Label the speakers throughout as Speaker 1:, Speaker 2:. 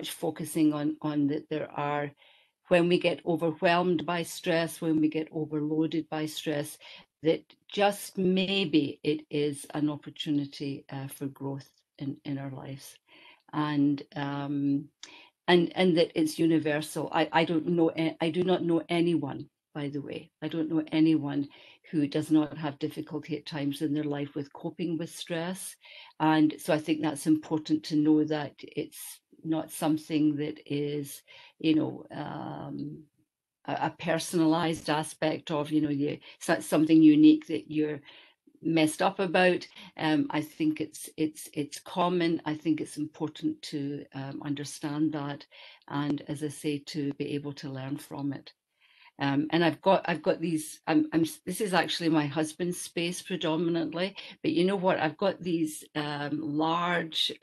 Speaker 1: much focusing on that there are, when we get overwhelmed by stress, when we get overloaded by stress, that just maybe it is an opportunity for growth in our lives. And that it's universal. I don't know, I do not know anyone, by the way, I don't know anyone who does not have difficulty at times in their life with coping with stress. And so I think that's important to know, that it's not something that is, a personalized aspect of, something unique that you're messed up about. I think it's common. I think it's important to understand that, and as I say, to be able to learn from it. And I've got these. This is actually my husband's space predominantly, but you know what? I've got these large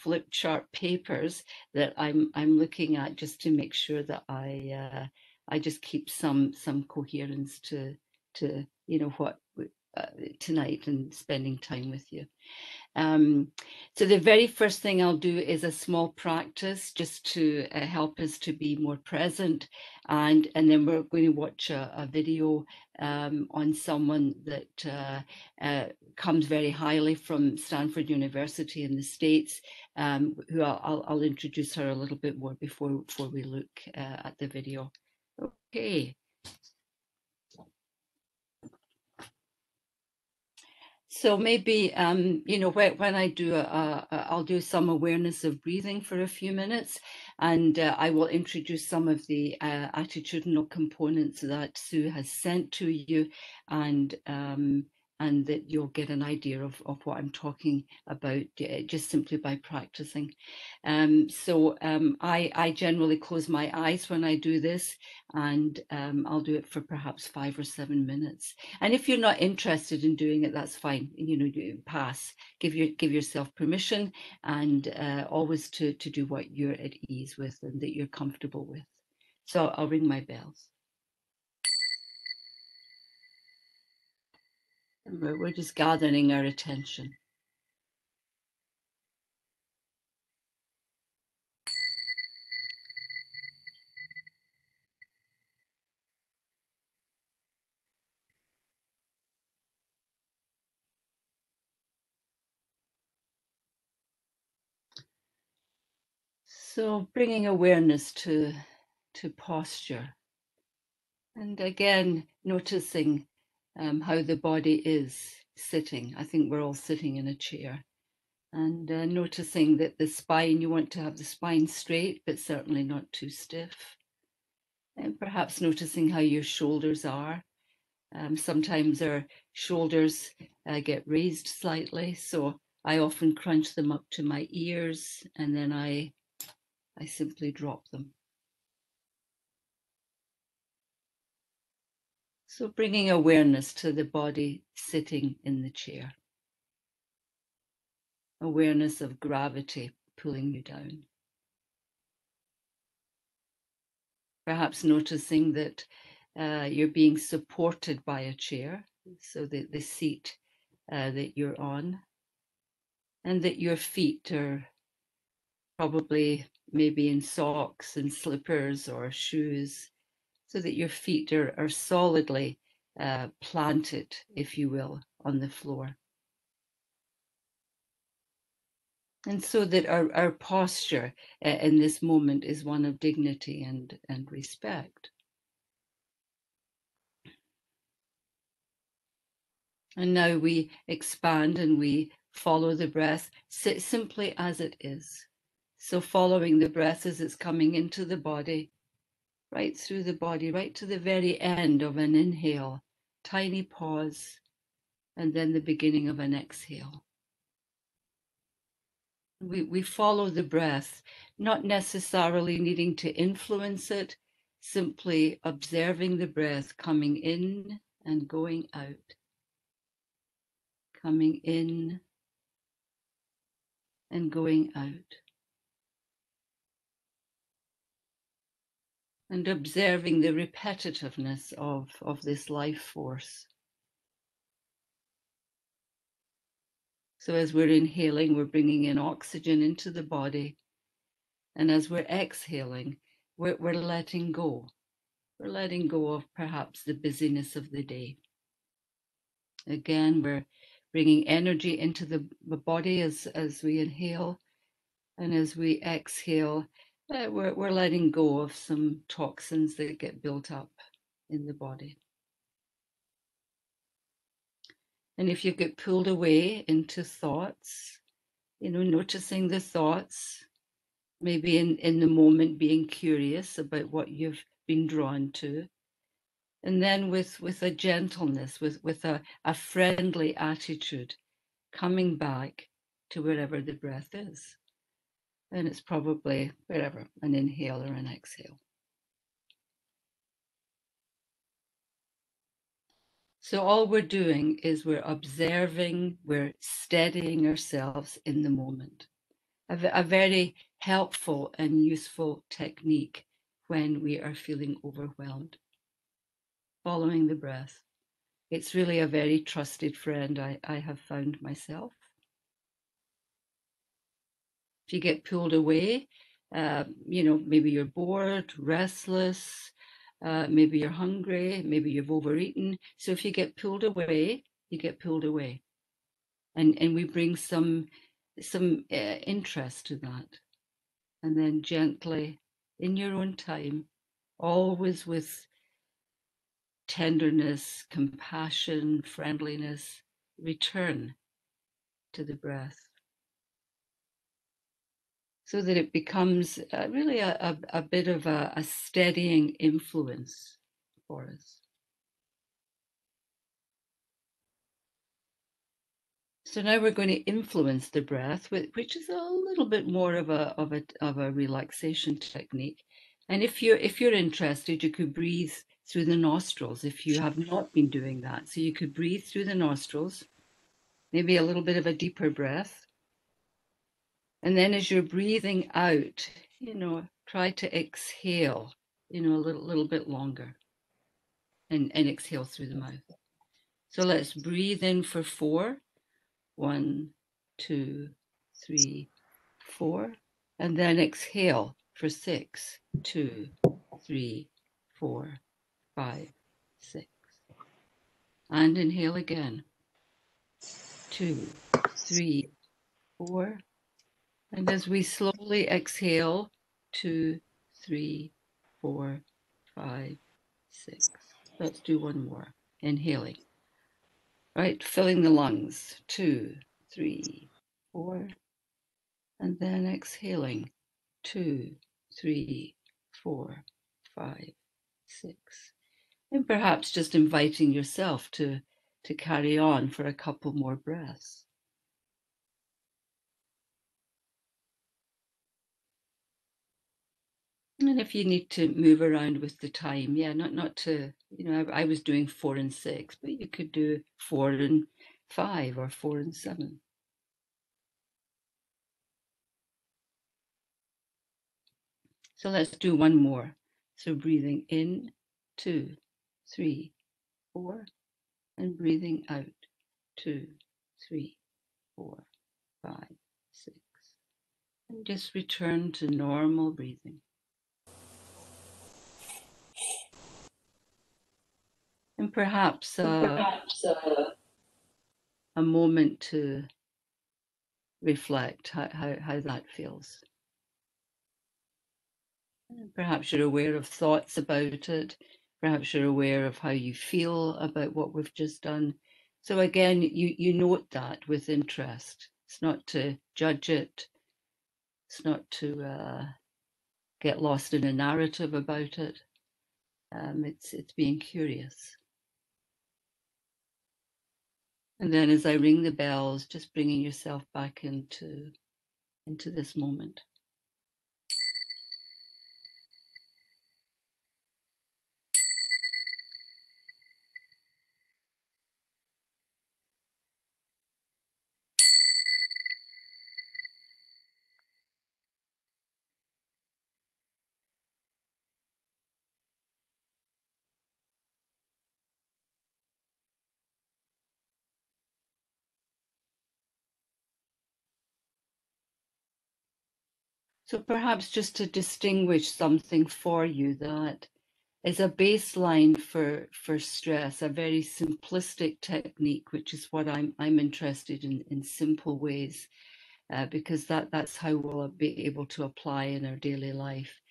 Speaker 1: flip chart papers that I'm looking at, just to make sure that I just keep some coherence to what tonight and spending time with you. So the very first thing I'll do is a small practice, just to help us to be more present, and then we're going to watch a video on someone that comes very highly from Stanford University in the States, who I'll introduce her a little bit more before we look at the video. Okay. So maybe, when I do, I'll do some awareness of breathing for a few minutes, and I will introduce some of the attitudinal components that Sue has sent to you, and that you'll get an idea of what I'm talking about just simply by practicing. I generally close my eyes when I do this, and I'll do it for perhaps 5 or 7 minutes. And if you're not interested in doing it, that's fine. You pass. Give yourself permission, and always to do what you're at ease with and that you're comfortable with. So I'll ring my bells. And we're just gathering our attention. So bringing awareness to posture, and again noticing how the body is sitting. I think we're all sitting in a chair, and noticing that the spine, you want to have the spine straight, but certainly not too stiff. And perhaps noticing how your shoulders are. Sometimes our shoulders get raised slightly, so I often crunch them up to my ears, and then I simply drop them. So bringing awareness to the body sitting in the chair. Awareness of gravity pulling you down. Perhaps noticing that you're being supported by a chair, so that the seat that you're on, and that your feet are probably maybe in socks and slippers or shoes, so that your feet are solidly planted, if you will, on the floor. And so that our posture in this moment is one of dignity and respect. And now we expand and we follow the breath, sit simply as it is. So following the breath as it's coming into the body, right through the body, right to the very end of an inhale, tiny pause, and then the beginning of an exhale. We follow the breath, not necessarily needing to influence it, simply observing the breath coming in and going out, coming in and going out. And observing the repetitiveness of this life force. So as we're inhaling, we're bringing in oxygen into the body, And as we're exhaling, we're letting go. We're letting go of perhaps the busyness of the day. Again, we're bringing energy into the body as we inhale, and as we exhale, we're letting go of some toxins that get built up in the body. And if you get pulled away into thoughts, noticing the thoughts, maybe in the moment being curious about what you've been drawn to, and then with a gentleness, with a friendly attitude, coming back to wherever the breath is. And it's probably wherever, an inhale or an exhale. So all we're doing is we're observing, we're steadying ourselves in the moment. A very helpful and useful technique when we are feeling overwhelmed. Following the breath. It's really a very trusted friend I have found myself. If you get pulled away, maybe you're bored, restless, maybe you're hungry, maybe you've overeaten. So if you get pulled away, you get pulled away. And we bring some interest to that. And then gently, in your own time, always with tenderness, compassion, friendliness, return to the breath, so that it becomes really a bit of a steadying influence for us. So now we're going to influence the breath, which is a little bit more of a relaxation technique. And if you're interested, you could breathe through the nostrils if you have not been doing that. So you could breathe through the nostrils, maybe a little bit of a deeper breath. And then as you're breathing out, try to exhale, a little bit longer, and exhale through the mouth. So let's breathe in for 4. 1, 2, 3, 4. And then exhale for 6. 2, 3, 4, 5, 6. And inhale again. 2, 3, 4. And as we slowly exhale, 2, 3, 4, 5, 6. Let's do one more. Inhaling. Right, filling the lungs. 2, 3, 4. And then exhaling. 2, 3, 4, 5, 6. And perhaps just inviting yourself to carry on for a couple more breaths. And if you need to move around with the time, not to, I was doing 4 and 6, but you could do 4 and 5 or 4 and 7. So let's do one more. So breathing in, 2, 3, 4, and breathing out, 2, 3, 4, 5, 6. And just return to normal breathing. And perhaps a moment to reflect how that feels. Perhaps you're aware of thoughts about it. Perhaps you're aware of how you feel about what we've just done. So again, you note that with interest. It's not to judge it. It's not to get lost in a narrative about it. It's being curious. And then as I ring the bells, just bringing yourself back into this moment. So perhaps just to distinguish something for you that is a baseline for stress, a very simplistic technique, which is what I'm interested in simple ways, because that's how we'll be able to apply in our daily life.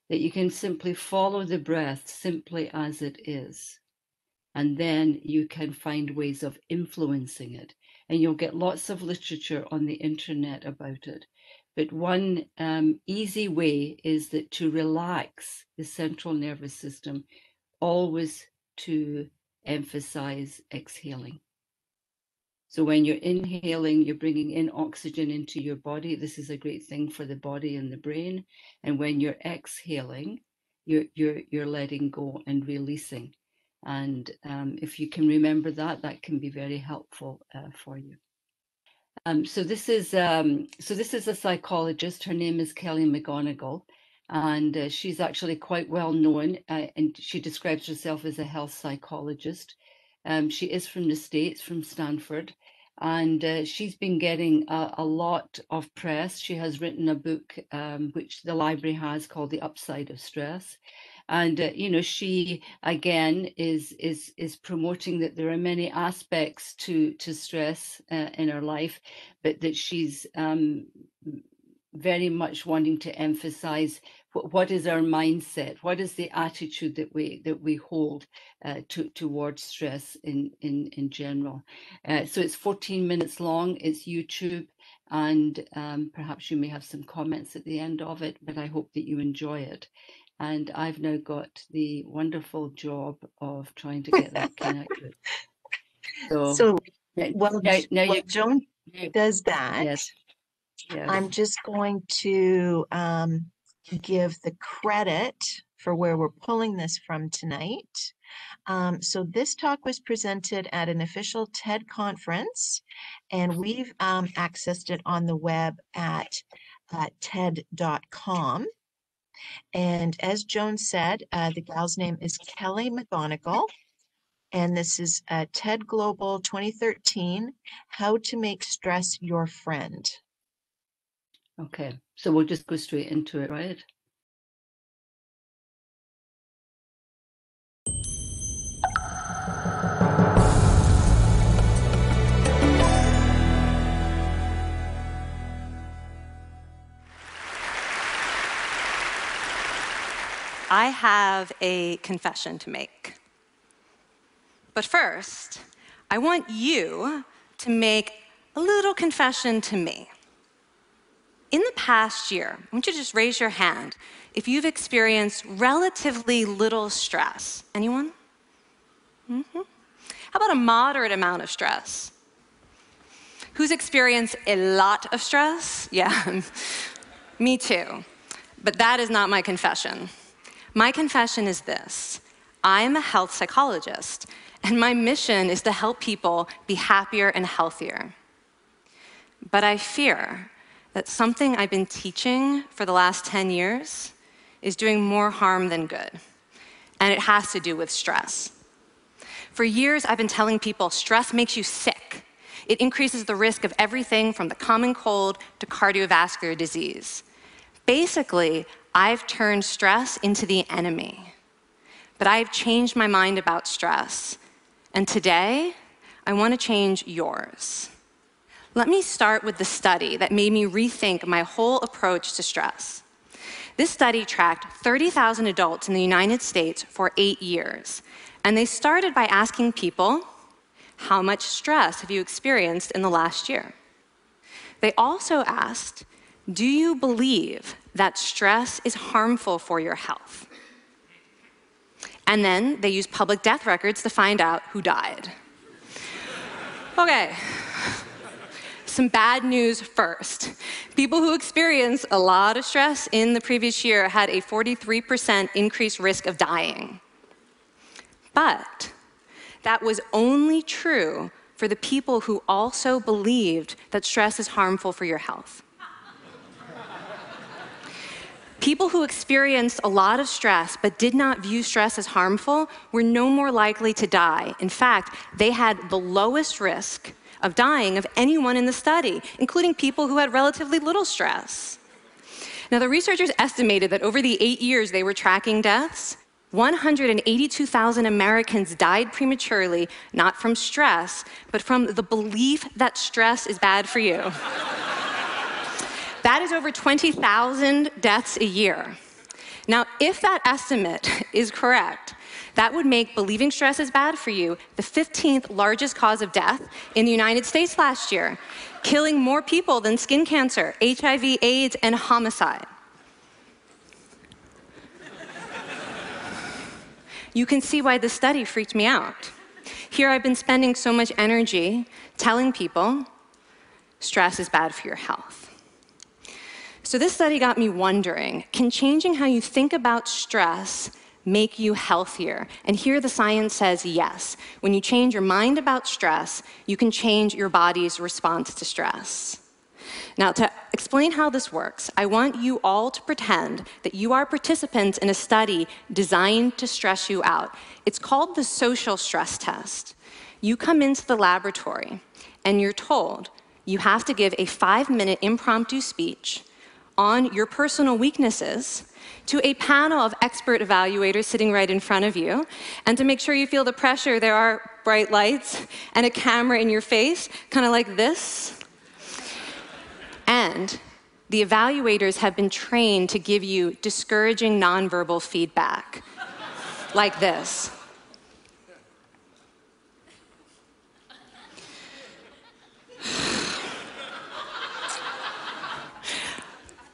Speaker 1: That you can simply follow the breath simply as it is, and then you can find ways of influencing it. And you'll get lots of literature on the internet about it. But one easy way is that to relax the central nervous system, always to emphasize exhaling. So when you're inhaling, you're bringing in oxygen into your body. This is a great thing for the body and the brain. And when you're exhaling, you're letting go and releasing. And if you can remember that, that can be very helpful for you. So this is a psychologist. Her name is Kelly McGonigal, and she's actually quite well known. And she describes herself as a health psychologist. She is from the States, from Stanford, and she's been getting a lot of press. She has written a book which the library has called The Upside of Stress. And you know, she again is promoting that there are many aspects to stress in her life, but that she's very much wanting to emphasize what is our mindset, what is the attitude that we hold towards stress in general. So it's 14 minutes long. It's YouTube, and perhaps you may have some comments at the end of it, but I hope that you enjoy it. And I've now got the wonderful job of trying to get that connected.
Speaker 2: So while Joan does that,
Speaker 1: yes.
Speaker 2: I'm just going to give the credit for where we're pulling this from tonight. So this talk was presented at an official TED conference, and we've accessed it on the web at TED.com. And as Joan said, the gal's name is Kelly McGonigal, and this is TED Global 2013, How to Make Stress Your Friend.
Speaker 1: Okay, so we'll just go straight into it, right?
Speaker 3: I have a confession to make. But first, I want you to make a little confession to me. In the past year, I want you to just raise your hand if you've experienced relatively little stress. Anyone? How about a moderate amount of stress? Who's experienced a lot of stress? Yeah, me too. But that is not my confession. My confession is this: I'm a health psychologist, and my mission is to help people be happier and healthier. But I fear that something I've been teaching for the last 10 years is doing more harm than good, and it has to do with stress. For years, I've been telling people stress makes you sick. It increases the risk of everything from the common cold to cardiovascular disease. Basically, I've turned stress into the enemy. But I've changed my mind about stress. And today, I want to change yours. Let me start with the study that made me rethink my whole approach to stress. This study tracked 30,000 adults in the United States for 8 years. And they started by asking people, how much stress have you experienced in the last year? They also asked, do you believe that stress is harmful for your health? And then they used public death records to find out who died. Okay, some bad news first. People who experienced a lot of stress in the previous year had a 43% increased risk of dying. But that was only true for the people who also believed that stress is harmful for your health. People who experienced a lot of stress but did not view stress as harmful were no more likely to die. In fact, they had the lowest risk of dying of anyone in the study, including people who had relatively little stress. Now, the researchers estimated that over the 8 years they were tracking deaths, 182,000 Americans died prematurely, not from stress, but from the belief that stress is bad for you. That is over 20,000 deaths a year. Now, if that estimate is correct, that would make believing stress is bad for you the 15th largest cause of death in the United States last year, killing more people than skin cancer, HIV, AIDS, and homicide. You can see why this study freaked me out. Here I've been spending so much energy telling people stress is bad for your health. So this study got me wondering, can changing how you think about stress make you healthier? And here the science says yes. When you change your mind about stress, you can change your body's response to stress. Now, to explain how this works, I want you all to pretend that you are participants in a study designed to stress you out. It's called the social stress test. You come into the laboratory, and you're told you have to give a 5-minute impromptu speech on your personal weaknesses to a panel of expert evaluators sitting right in front of you. And to make sure you feel the pressure, there are bright lights and a camera in your face, kind of like this. And the evaluators have been trained to give you discouraging nonverbal feedback, like this.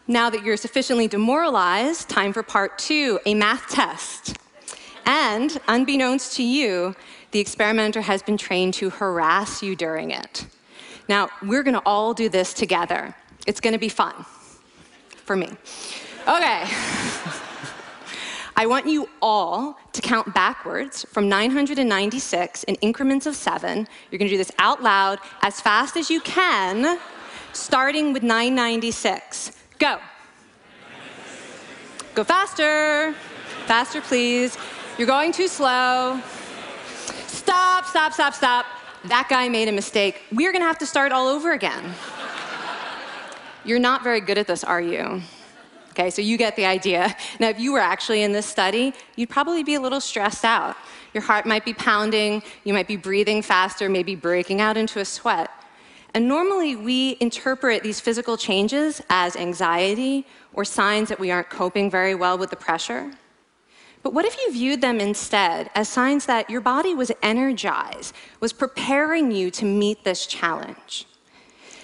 Speaker 3: Now that you're sufficiently demoralized, time for part 2, a math test. And unbeknownst to you, the experimenter has been trained to harass you during it. Now, we're gonna all do this together. It's gonna be fun, for me. Okay. I want you all to count backwards from 996 in increments of 7. You're gonna do this out loud as fast as you can, starting with 996. Go. Go faster. Faster, please. You're going too slow. Stop, stop, stop, stop. That guy made a mistake. We're gonna have to start all over again. You're not very good at this, are you? Okay, so you get the idea. Now, if you were actually in this study, you'd probably be a little stressed out. Your heart might be pounding, you might be breathing faster, maybe breaking out into a sweat. And normally, we interpret these physical changes as anxiety or signs that we aren't coping very well with the pressure. But what if you viewed them instead as signs that your body was energized, was preparing you to meet this challenge?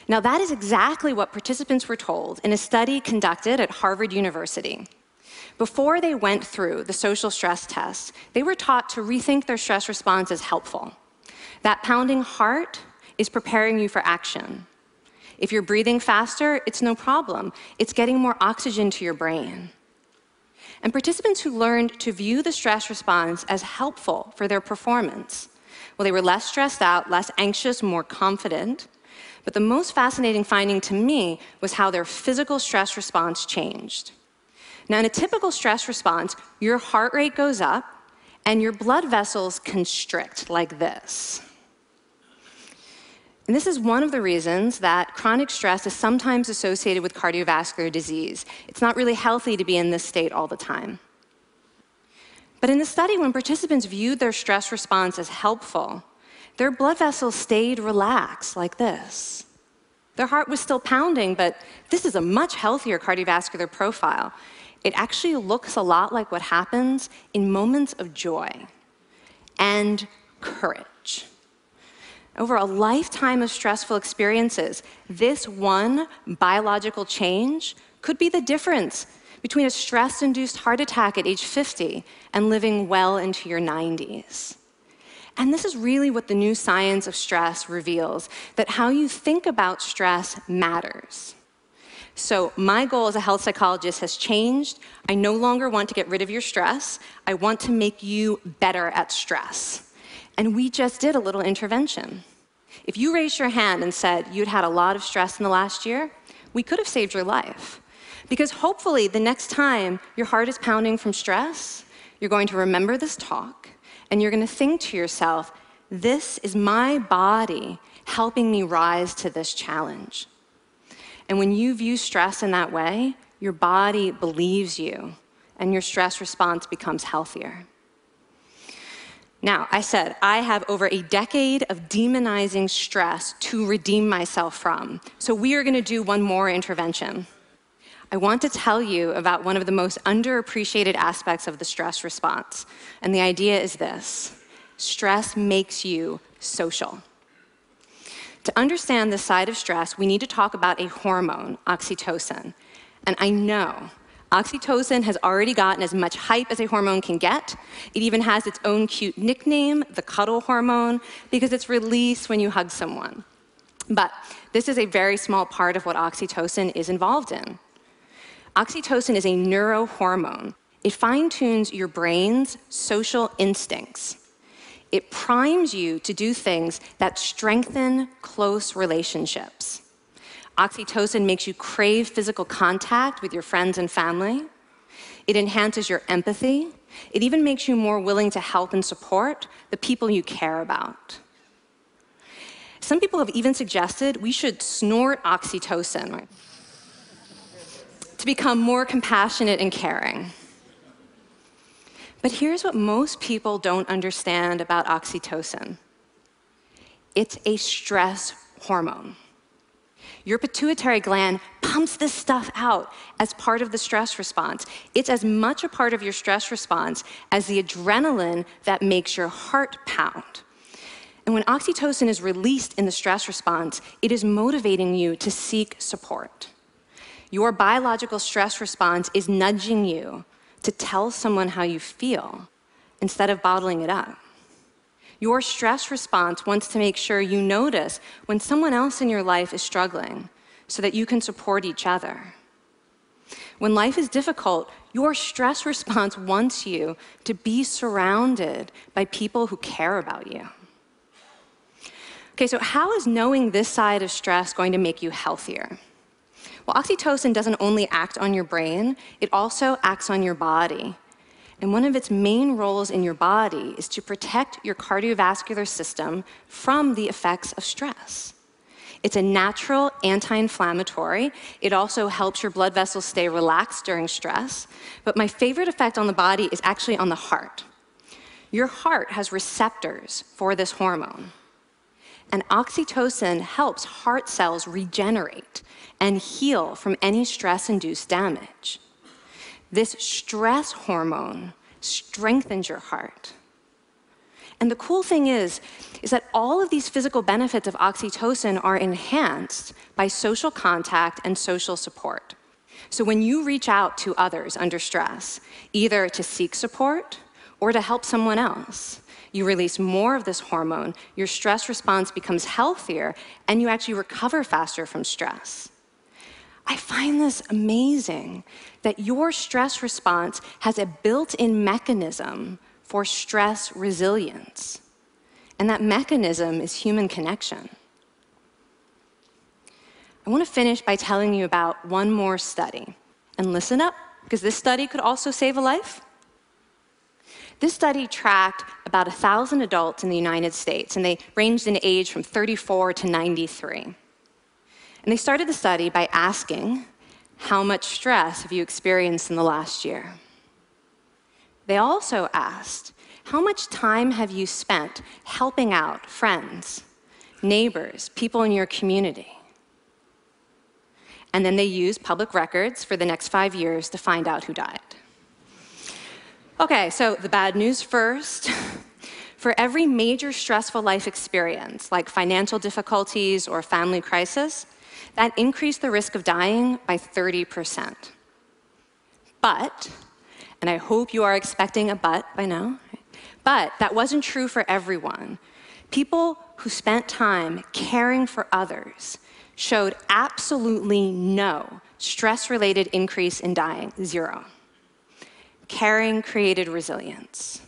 Speaker 3: Now, that is exactly what participants were told in a study conducted at Harvard University. Before they went through the social stress test, they were taught to rethink their stress response as helpful. That pounding heart is preparing you for action. If you're breathing faster, it's no problem. It's getting more oxygen to your brain. And participants who learned to view the stress response as helpful for their performance, well, they were less stressed out, less anxious, more confident. But the most fascinating finding to me was how their physical stress response changed. Now, in a typical stress response, your heart rate goes up and your blood vessels constrict like this. And this is one of the reasons that chronic stress is sometimes associated with cardiovascular disease. It's not really healthy to be in this state all the time. But in the study, when participants viewed their stress response as helpful, their blood vessels stayed relaxed like this. Their heart was still pounding, but this is a much healthier cardiovascular profile. It actually looks a lot like what happens in moments of joy and courage. Over a lifetime of stressful experiences, this one biological change could be the difference between a stress-induced heart attack at age 50 and living well into your 90s. And this is really what the new science of stress reveals, that how you think about stress matters. So my goal as a health psychologist has changed. I no longer want to get rid of your stress. I want to make you better at stress. And we just did a little intervention. If you raised your hand and said you'd had a lot of stress in the last year, we could have saved your life. Because hopefully the next time your heart is pounding from stress, you're going to remember this talk, and you're going to think to yourself, this is my body helping me rise to this challenge. And when you view stress in that way, your body believes you, and your stress response becomes healthier. Now, I said I have over a decade of demonizing stress to redeem myself from. So we are going to do one more intervention. I want to tell you about one of the most underappreciated aspects of the stress response. And the idea is this: stress makes you social. To understand this side of stress, we need to talk about a hormone, oxytocin. And I know oxytocin has already gotten as much hype as a hormone can get. It even has its own cute nickname, the cuddle hormone, because it's released when you hug someone. But this is a very small part of what oxytocin is involved in. Oxytocin is a neurohormone. It fine-tunes your brain's social instincts. It primes you to do things that strengthen close relationships. Oxytocin makes you crave physical contact with your friends and family. It enhances your empathy. It even makes you more willing to help and support the people you care about. Some people have even suggested we should snort oxytocin, right, to become more compassionate and caring. But here's what most people don't understand about oxytocin. It's a stress hormone. Your pituitary gland pumps this stuff out as part of the stress response. It's as much a part of your stress response as the adrenaline that makes your heart pound. And when oxytocin is released in the stress response, it is motivating you to seek support. Your biological stress response is nudging you to tell someone how you feel instead of bottling it up. Your stress response wants to make sure you notice when someone else in your life is struggling so that you can support each other. When life is difficult, your stress response wants you to be surrounded by people who care about you. Okay, so how is knowing this side of stress going to make you healthier? Well, oxytocin doesn't only act on your brain, it also acts on your body. And one of its main roles in your body is to protect your cardiovascular system from the effects of stress. It's a natural anti-inflammatory. It also helps your blood vessels stay relaxed during stress. But my favorite effect on the body is actually on the heart. Your heart has receptors for this hormone. And oxytocin helps heart cells regenerate and heal from any stress-induced damage. This stress hormone strengthens your heart. And the cool thing is that all of these physical benefits of oxytocin are enhanced by social contact and social support. So when you reach out to others under stress, either to seek support or to help someone else, you release more of this hormone, your stress response becomes healthier, and you actually recover faster from stress. I find this amazing that your stress response has a built-in mechanism for stress resilience. And that mechanism is human connection. I want to finish by telling you about one more study. And listen up, because this study could also save a life. This study tracked about 1,000 adults in the United States, and they ranged in age from 34 to 93. And they started the study by asking, how much stress have you experienced in the last year? They also asked, how much time have you spent helping out friends, neighbors, people in your community? And then they used public records for the next 5 years to find out who died. Okay, so the bad news first. For every major stressful life experience, like financial difficulties or family crisis, that increased the risk of dying by 30%. But, and I hope you are expecting a but by now, but that wasn't true for everyone. People who spent time caring for others showed absolutely no stress-related increase in dying, 0. Caring created resilience.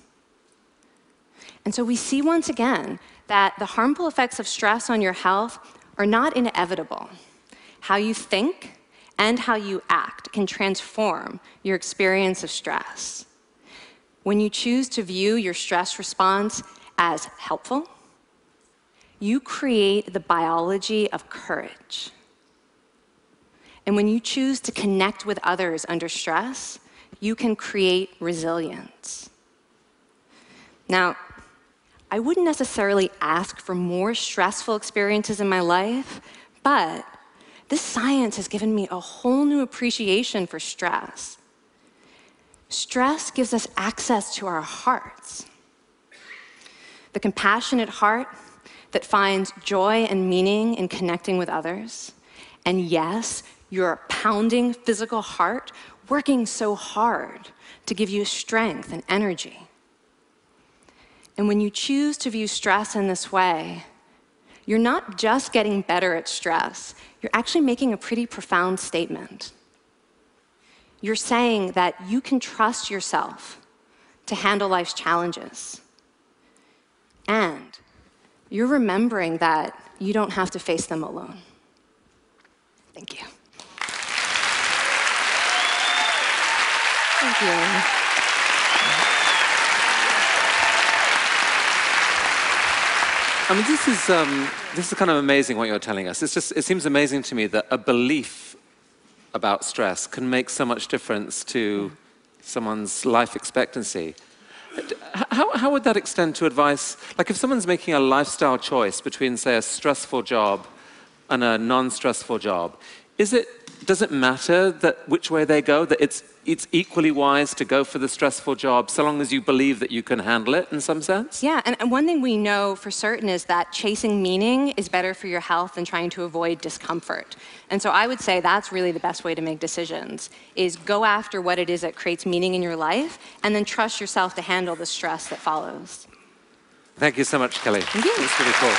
Speaker 3: And so we see once again that the harmful effects of stress on your health are not inevitable. How you think and how you act can transform your experience of stress. When you choose to view your stress response as helpful, you create the biology of courage. And when you choose to connect with others under stress, you can create resilience. Now, I wouldn't necessarily ask for more stressful experiences in my life, but this science has given me a whole new appreciation for stress. Stress gives us access to our hearts. The compassionate heart that finds joy and meaning in connecting with others. And yes, your pounding physical heart working so hard to give you strength and energy. And when you choose to view stress in this way, you're not just getting better at stress, you're actually making a pretty profound statement. You're saying that you can trust yourself to handle life's challenges. And you're remembering that you don't have to face them alone. Thank you. Thank you.
Speaker 4: I mean, this is kind of amazing what you're telling us. It seems amazing to me that a belief about stress can make so much difference to someone's life expectancy. How would that extend to advice? Like if someone's making a lifestyle choice between, say, a stressful job and a non-stressful job, does it matter that which way they go, that it's equally wise to go for the stressful job so long as you believe that you can handle it in some sense?
Speaker 3: Yeah, and one thing we know for certain is that chasing meaning is better for your health than trying to avoid discomfort. And so I would say that's really the best way to make decisions, is go after what it is that creates meaning in your life, and then trust yourself to handle the stress that follows.
Speaker 4: Thank you so much, Kelly.
Speaker 3: Thank you.
Speaker 4: It's really cool.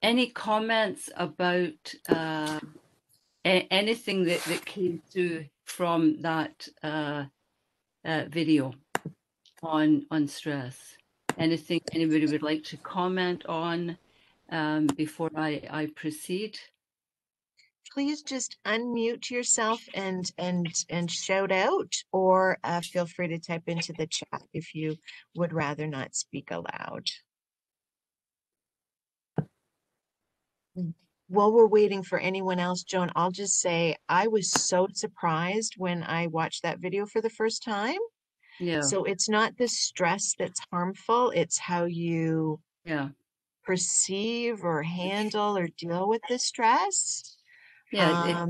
Speaker 1: Any comments about anything that came through from that video on stress? Anything anybody would like to comment on before I proceed?
Speaker 2: Please just unmute yourself and shout out, or feel free to type into the chat if you would rather not speak aloud. While we're waiting for anyone else, Joan, I'll just say I was so surprised when I watched that video for the first time.
Speaker 1: Yeah.
Speaker 2: So it's not the stress that's harmful, it's how you perceive or handle or deal with the stress.
Speaker 1: Yeah.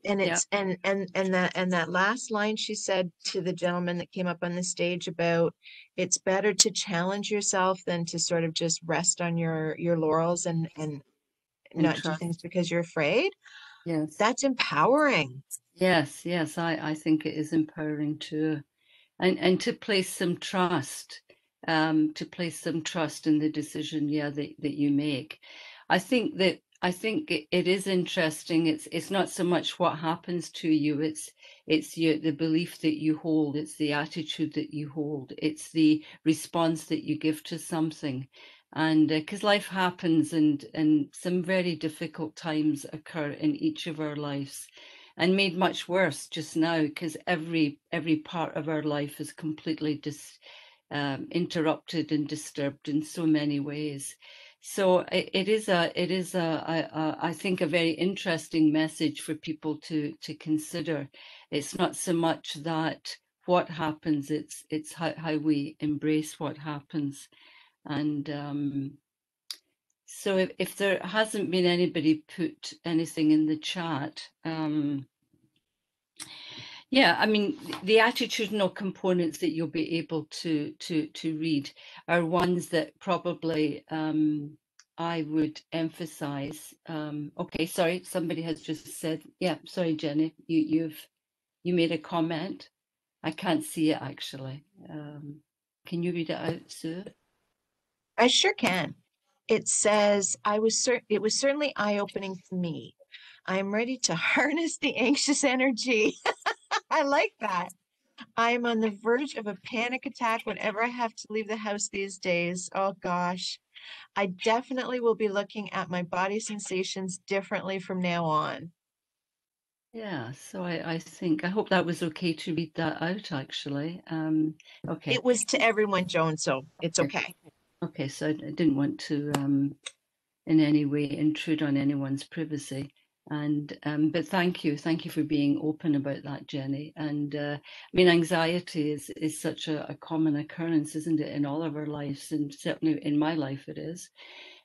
Speaker 2: And it's and that last line she said to the gentleman that came up on the stage about it's better to challenge yourself than to sort of just rest on your laurels and not do things because you're afraid.
Speaker 1: Yes.
Speaker 2: That's empowering.
Speaker 1: Yes, I think it is empowering too. And to place some trust, in the decision, that you make. I think it is interesting. It's not so much what happens to you. It's the belief that you hold. It's the attitude that you hold. It's the response that you give to something. And because life happens, and some very difficult times occur in each of our lives. And made much worse just now because every part of our life is completely interrupted and disturbed in so many ways. So it is I think a very interesting message for people to consider. It's not so much that what happens; it's how we embrace what happens. And so if there hasn't been anybody put anything in the chat. Yeah, I mean, the attitudinal components that you'll be able to read are ones that probably I would emphasize. Okay, sorry, somebody has just said, yeah, sorry, Jenny, you made a comment. I can't see it actually. Can you read it out, Sue?
Speaker 2: I sure can. It says, it was certainly eye-opening for me. I am ready to harness the anxious energy. I like that. I am on the verge of a panic attack whenever I have to leave the house these days. Oh gosh. I definitely will be looking at my body sensations differently from now on.
Speaker 1: Yeah, so I think, I hope that was okay to read that out, actually. Okay.
Speaker 2: It was to everyone, Joan, so it's
Speaker 1: Okay.
Speaker 2: okay.
Speaker 1: Okay, so I didn't want to in any way intrude on anyone's privacy. And but thank you for being open about that, Jenny. And I mean, anxiety is such a common occurrence, isn't it, in all of our lives, and certainly in my life it is.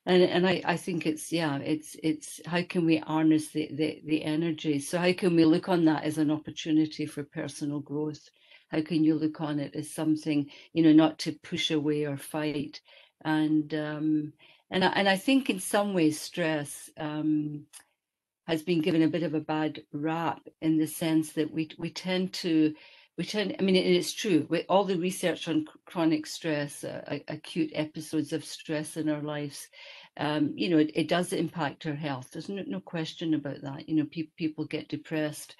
Speaker 1: And I think it's, yeah, it's how can we harness the energy? So how can we look on that as an opportunity for personal growth? How can you look on it as something, not to push away or fight? And I think in some ways stress has been given a bit of a bad rap, in the sense that I mean, it's true with all the research on chronic stress, acute episodes of stress in our lives. It does impact our health. There's no question about that. People get depressed.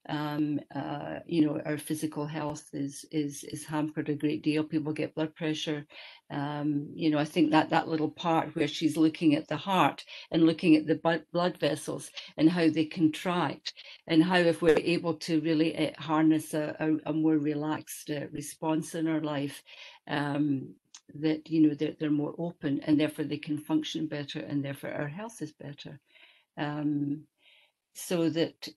Speaker 1: Our physical health is hampered a great deal. People get blood pressure. I think that little part where she's looking at the heart and looking at the blood vessels and how they contract, and how, if we're able to really harness a more relaxed response in our life, that they're more open, and therefore they can function better, and therefore our health is better. So that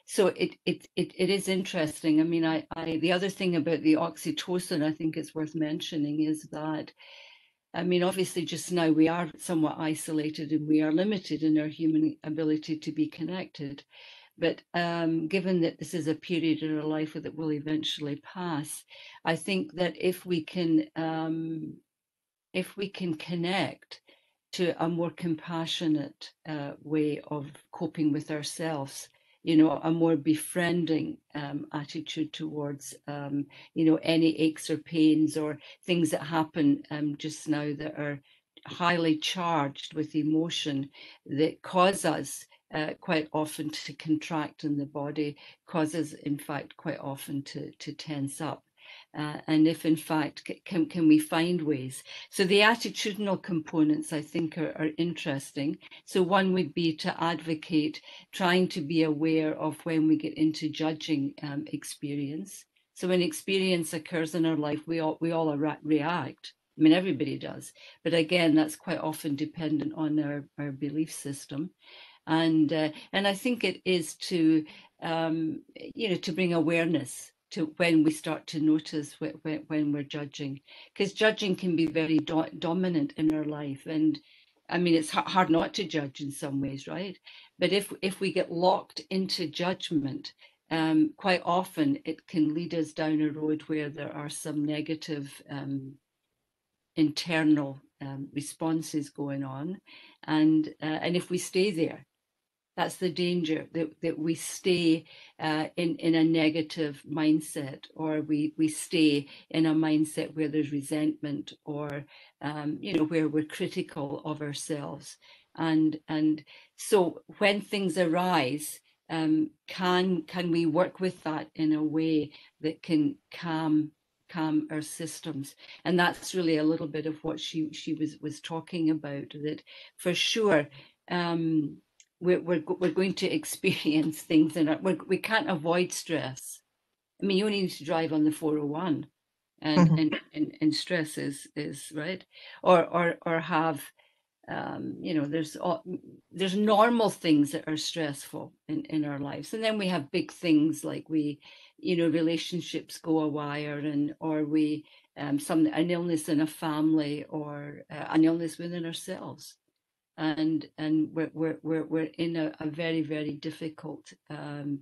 Speaker 1: so it is interesting. I mean, the other thing about the oxytocin, I think it's worth mentioning, is that, I mean, obviously just now we are somewhat isolated and we are limited in our human ability to be connected. But given that this is a period in our life that will eventually pass, I think that if we can connect to a more compassionate way of coping with ourselves, a more befriending attitude towards, any aches or pains or things that happen just now that are highly charged with emotion, that cause us quite often to contract in the body, causes, in fact, quite often to tense up. And if, in fact, can we find ways? So the attitudinal components, I think, are interesting. So one would be to advocate trying to be aware of when we get into judging experience. So when experience occurs in our life, we all react. I mean, everybody does. But again, that's quite often dependent on our belief system. And I think it is to to bring awareness to when we start to notice when we're judging, because judging can be very dominant in our life. And I mean, it's hard not to judge in some ways, right? But if we get locked into judgment, quite often it can lead us down a road where there are some negative internal responses going on. And if we stay there, that's the danger, that we stay in a negative mindset, or we stay in a mindset where there's resentment, or where we're critical of ourselves. And so when things arise, can we work with that in a way that can calm our systems? And that's really a little bit of what she was talking about, that for sure we're going to experience things in we can't avoid stress. I mean, you only need to drive on the 401 and stress is right, or have there's normal things that are stressful in our lives, and then we have big things like relationships go awry, or we an illness in a family, or an illness within ourselves. And we're in a very, very difficult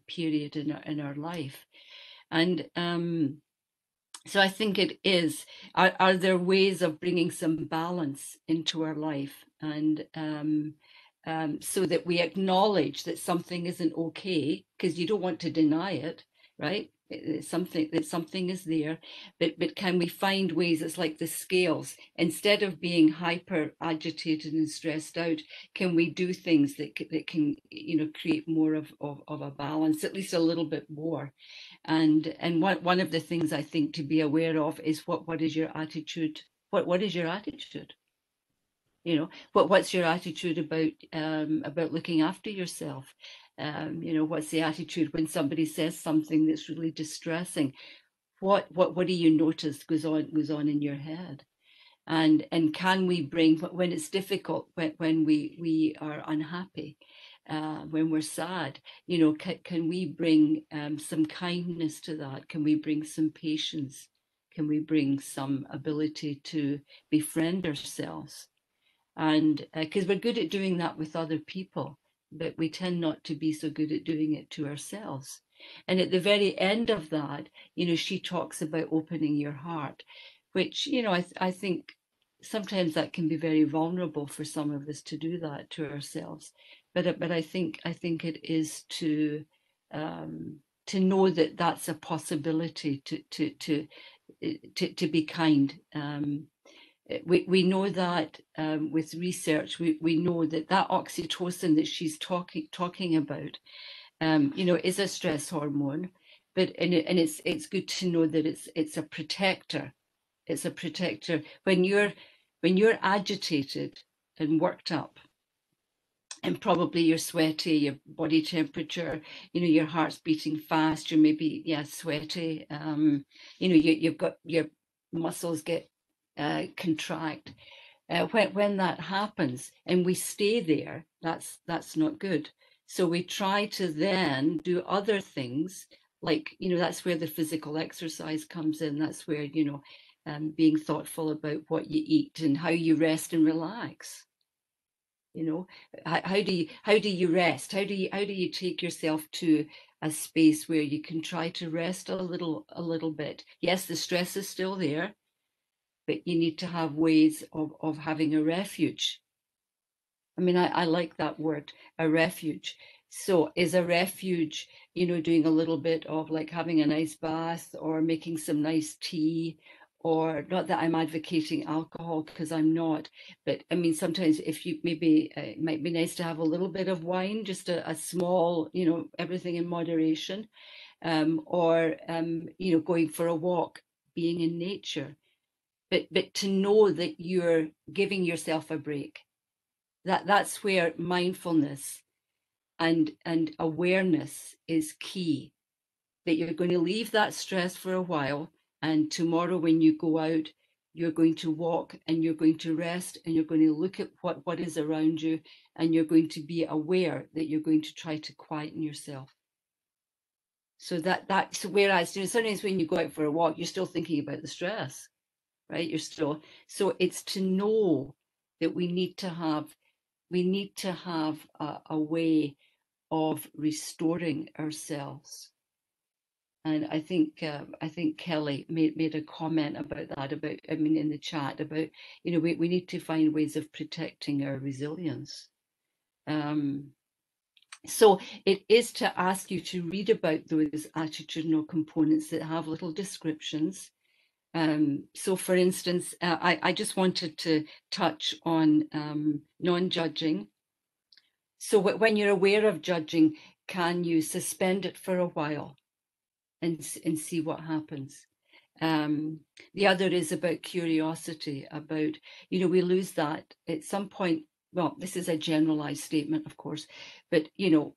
Speaker 1: period in our life. And so I think it is, are there ways of bringing some balance into our life, and so that we acknowledge that something isn't okay, because you don't want to deny it, right? It's something is there, but can we find ways? It's like the scales. Instead of being hyper agitated and stressed out, can we do things that can create more of a balance, at least a little bit more? And one of the things I think to be aware of is what is your attitude? What is your attitude? You know, what's your attitude about looking after yourself? You know, what's the attitude when somebody says something that's really distressing? What do you notice goes on in your head? And can we bring, when it's difficult, when we are unhappy, when we're sad, you know, can we bring some kindness to that? Can we bring some patience? Can we bring some ability to befriend ourselves? And because we're good at doing that with other people, but we tend not to be so good at doing it to ourselves. And at the very end of that, you know, she talks about opening your heart, which, you know, I think sometimes that can be very vulnerable for some of us to do that to ourselves. But I think it is to know that that's a possibility to be kind. We know that with research, we know that oxytocin that she's talking about, you know, is a stress hormone, but and it's good to know that it's a protector. It's a protector when you're agitated and worked up, and probably you're sweaty, your body temperature, you know, your heart's beating fast, you're maybe sweaty, you know, you've got your muscles get contract. When that happens and we stay there, that's not good. So we try to then do other things, like, you know, that's where the physical exercise comes in. That's where, you know, being thoughtful about what you eat and how you rest and relax. You know, how do you rest? How do you take yourself to a space where you can try to rest a little bit? Yes, the stress is still there, but you need to have ways of having a refuge. I mean, I like that word, a refuge. So is a refuge, you know, doing a little bit of like having a nice bath or making some nice tea, or not that I'm advocating alcohol, because I'm not, but I mean, sometimes if you maybe it might be nice to have a little bit of wine, just a small, you know, everything in moderation, or, you know, going for a walk, being in nature. But to know that you're giving yourself a break, that's where mindfulness and awareness is key. That you're going to leave that stress for a while, and tomorrow when you go out, you're going to walk and you're going to rest and you're going to look at what is around you, and you're going to be aware that you're going to try to quieten yourself. So that's whereas, you know, sometimes when you go out for a walk, you're still thinking about the stress, right? You're still, so it's to know that we need to have a way of restoring ourselves. And I think Kelly made a comment about that, about, I mean, in the chat, about, you know, we need to find ways of protecting our resilience. So it is to ask you to read about those attitudinal components that have little descriptions. So for instance, I just wanted to touch on non-judging. So when you're aware of judging, can you suspend it for a while and see what happens? The other is about curiosity, about, you know, we lose that at some point. Well, this is a generalized statement, of course, but, you know,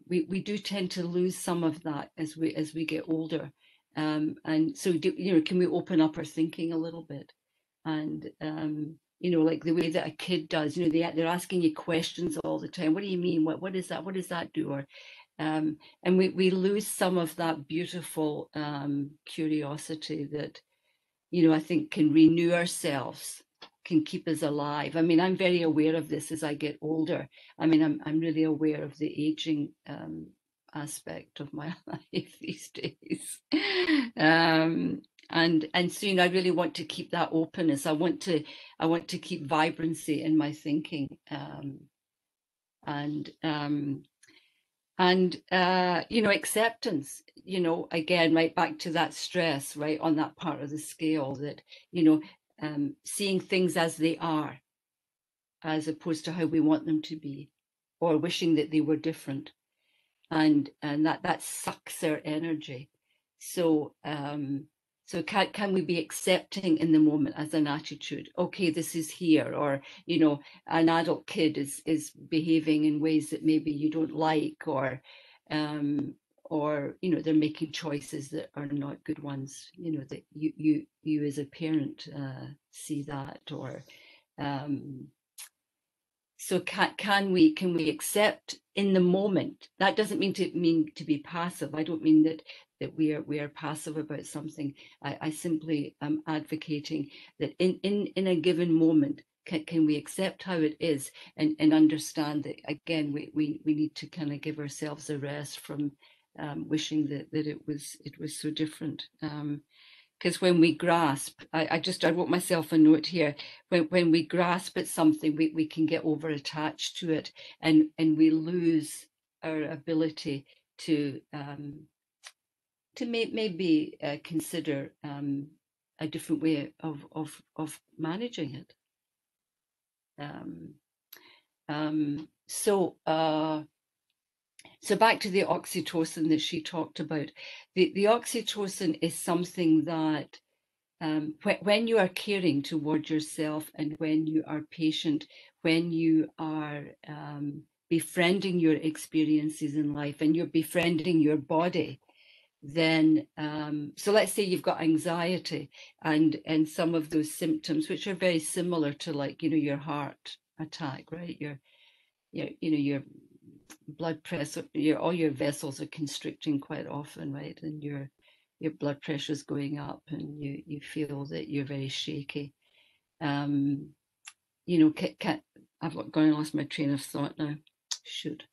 Speaker 1: we do tend to lose some of that as we get older. And so, you know, can we open up our thinking a little bit? And, you know, like the way that a kid does, you know, they're asking you questions all the time. What do you mean? What is that? What does that do? Or, and we lose some of that beautiful curiosity that, you know, I think can renew ourselves, can keep us alive. I mean, I'm very aware of this as I get older. I mean, I'm really aware of the aging aspect of my life these days. And so, you know, I really want to keep that openness. I want to keep vibrancy in my thinking, and you know, acceptance, you know, again, right back to that stress, right, on that part of the scale, that, you know, seeing things as they are, as opposed to how we want them to be, or wishing that they were different, and that sucks our energy. So So can we be accepting in the moment as an attitude? Okay, this is here, or an adult kid is behaving in ways that maybe you don't like, or they're making choices that are not good ones. That you as a parent see that, or so can we accept in the moment? That doesn't mean to be passive. I don't mean that we are passive about something. I simply am advocating that in a given moment, can we accept how it is, and understand that, again, we need to kind of give ourselves a rest from wishing that it was so different. Because when we grasp, I wrote myself a note here, when we grasp at something, we can get over attached to it, and we lose our ability to maybe consider a different way of managing it. So back to the oxytocin that she talked about. The oxytocin is something that when you are caring toward yourself, and when you are patient, when you are befriending your experiences in life, and you're befriending your body, then so let's say you've got anxiety and some of those symptoms, which are very similar to, like, your heart attack, right? Your blood pressure, all your vessels are constricting quite often, right? And your blood pressure is going up, and you feel that you're very shaky. I've gone and lost my train of thought now. Should.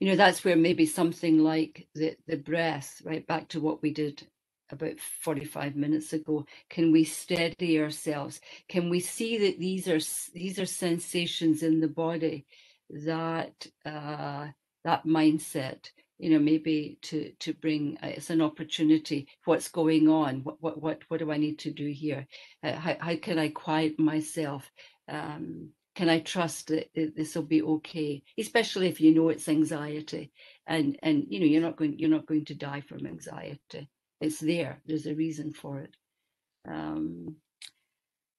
Speaker 1: That's where maybe something like the breath, right, back to what we did about 45 minutes ago. Can we steady ourselves? Can we see that these are sensations in the body that that mindset, maybe to bring, it's an opportunity. What's going on? What do I need to do here? How can I quiet myself? Can I trust that this will be okay? Especially if it's anxiety, and you're not going to die from anxiety. It's there. There's a reason for it.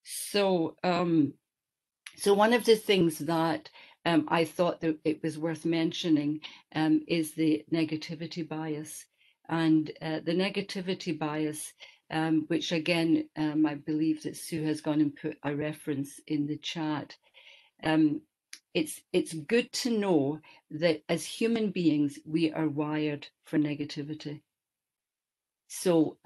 Speaker 1: So one of the things that I thought that it was worth mentioning is the negativity bias, and the negativity bias, which again, I believe that Sue has gone and put a reference in the chat. It's good to know that as human beings, we are wired for negativity. So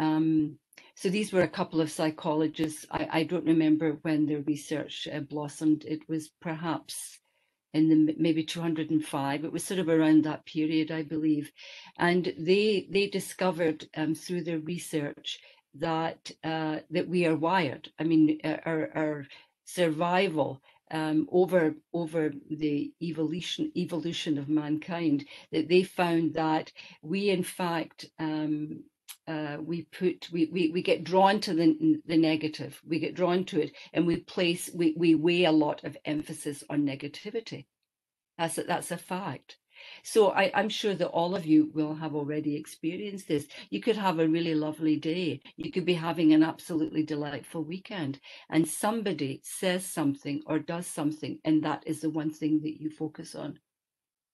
Speaker 1: these were a couple of psychologists. I don't remember when their research blossomed. It was perhaps in the maybe 205. It was sort of around that period, I believe. And they discovered through their research that that we are wired. I mean, our survival over the evolution of mankind, that they found that we, in fact, we get drawn to the negative. We get drawn to it, and we weigh a lot of emphasis on negativity. That's a fact. So I'm sure that all of you will have already experienced this. You could have a really lovely day. You could be having an absolutely delightful weekend, and somebody says something or does something, and that is the one thing that you focus on.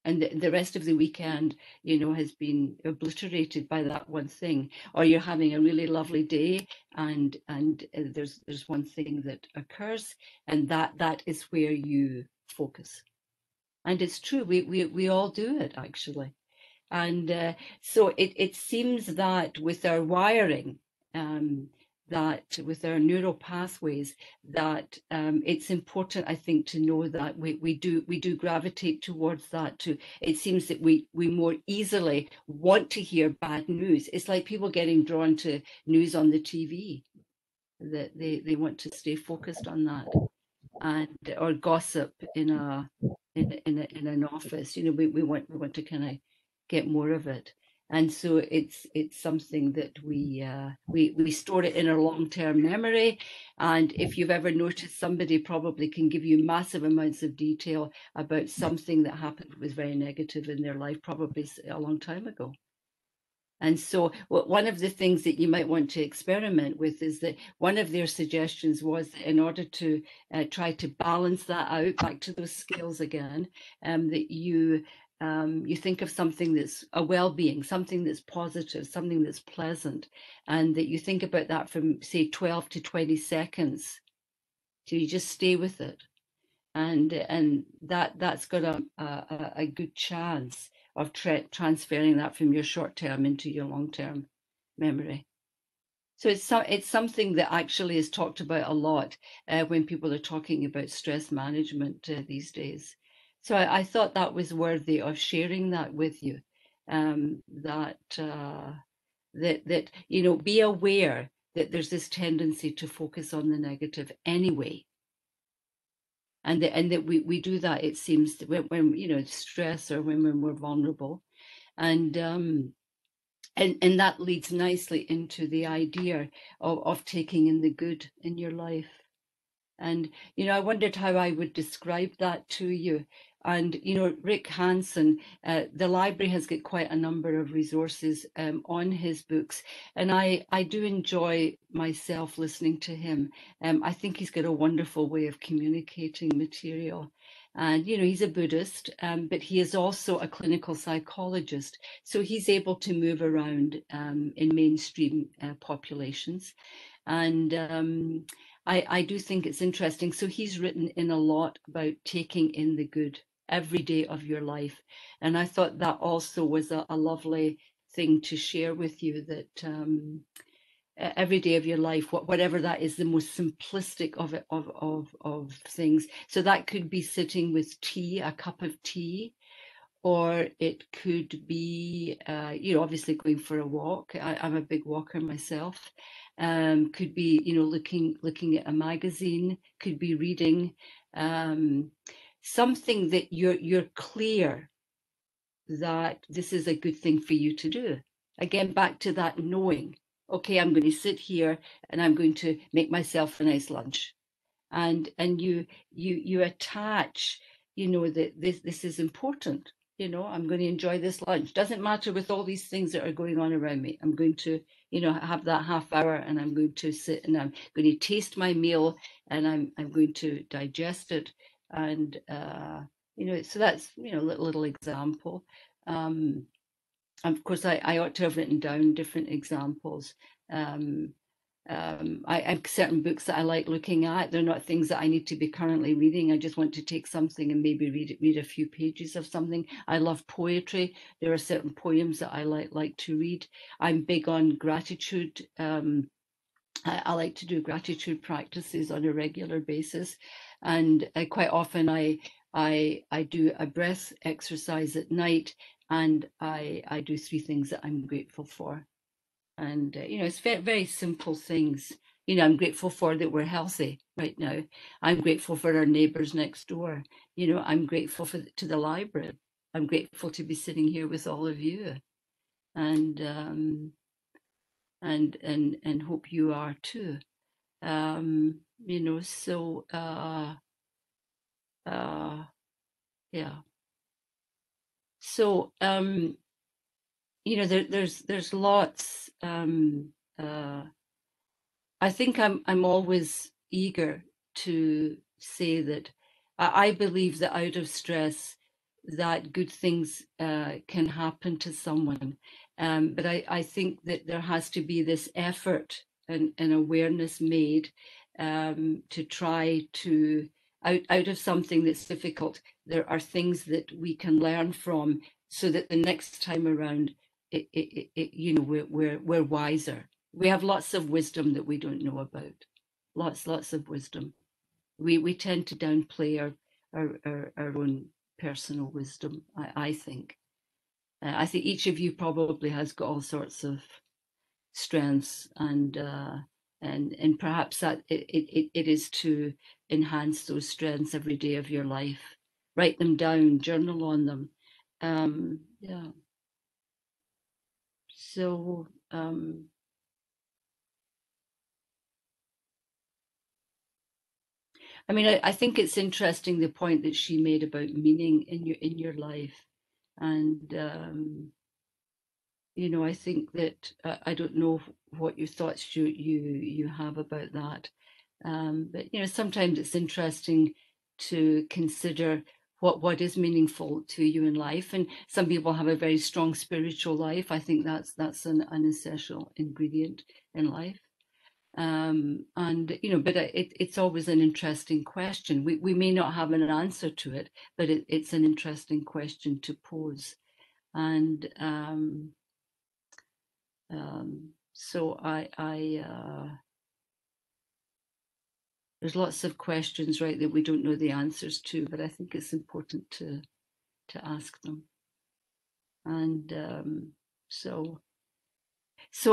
Speaker 1: And the rest of the weekend, has been obliterated by that one thing. Or you're having a really lovely day, and there's one thing that occurs, and that is where you focus. And it's true, we all do it, actually. And so it seems that with our wiring, that with our neural pathways, that it's important, I think, to know that we do gravitate towards that too. It seems that we more easily want to hear bad news. It's like people getting drawn to news on the TV, that they want to stay focused on that, or gossip in an office. We want to kind of get more of it. And so it's something that we store it in our long-term memory. And if you've ever noticed, somebody probably can give you massive amounts of detail about something that happened that was very negative in their life, probably a long time ago. And so one of the things that you might want to experiment with is that one of their suggestions was that in order to try to balance that out, back to those scales again, that you think of something that's a well-being, something that's positive, something that's pleasant, and that you think about that from, say, 12 to 20 seconds. So you just stay with it. And that's got a good chance of transferring that from your short term into your long term memory. So it's something that actually is talked about a lot when people are talking about stress management these days. So I thought that was worthy of sharing that with you. That be aware that there's this tendency to focus on the negative anyway. And that we do that, it seems, when stress or when we're more vulnerable. And that leads nicely into the idea of taking in the good in your life. And, I wondered how I would describe that to you. And, Rick Hansen, the library has got quite a number of resources on his books. And I do enjoy myself listening to him. I think he's got a wonderful way of communicating material. And, he's a Buddhist, but he is also a clinical psychologist. So he's able to move around in mainstream populations. And I do think it's interesting. So he's written in a lot about taking in the good every day of your life. And I thought that also was a lovely thing to share with you, that every day of your life, whatever that is, the most simplistic of things. So that could be sitting with tea, a cup of tea, or it could be, obviously going for a walk. I'm a big walker myself. Could be, looking at a magazine, could be reading, something that you're clear that this is a good thing for you to do. Again, back to that knowing, okay, I'm going to sit here and I'm going to make myself a nice lunch. And you attach, that this is important. I'm going to enjoy this lunch. Doesn't matter with all these things that are going on around me. I'm going to, have that half hour, and I'm going to sit and I'm going to taste my meal, and I'm going to digest it. And so that's little example. Of course, I ought to have written down different examples. I have certain books that I like looking at. They're not things that I need to be currently reading. I just want to take something and maybe read a few pages of something. I love poetry. There are certain poems that I like to read. I'm big on gratitude. I like to do gratitude practices on a regular basis, and quite often I do a breath exercise at night, and I do 3 things that I'm grateful for. And, it's very, very simple things. I'm grateful for that we're healthy right now. I'm grateful for our neighbors next door. I'm grateful to the library. I'm grateful to be sitting here with all of you. And hope you are too. So, yeah. So, there's lots. I think I'm always eager to say that I believe that out of stress, that good things can happen to someone. But I think that there has to be this effort and awareness made to try to, out of something that's difficult, there are things that we can learn from, so that the next time around, we're wiser. We have lots of wisdom that we don't know about. Lots of wisdom. We tend to downplay our own personal wisdom, I think. I think each of you probably has got all sorts of strengths, and perhaps that it is to enhance those strengths every day of your life. Write them down, journal on them. Yeah. So I mean, I think it's interesting, the point that she made about meaning in your life, and you know, I think that I don't know what your thoughts you have about that, but you know, sometimes it's interesting to consider what is meaningful to you in life, and some people have a very strong spiritual life. I think that's an essential ingredient in life. And you know, but it's always an interesting question. We may not have an answer to it, but it's an interesting question to pose. And so there's lots of questions, right, that we don't know the answers to, but I think it's important to ask them. And so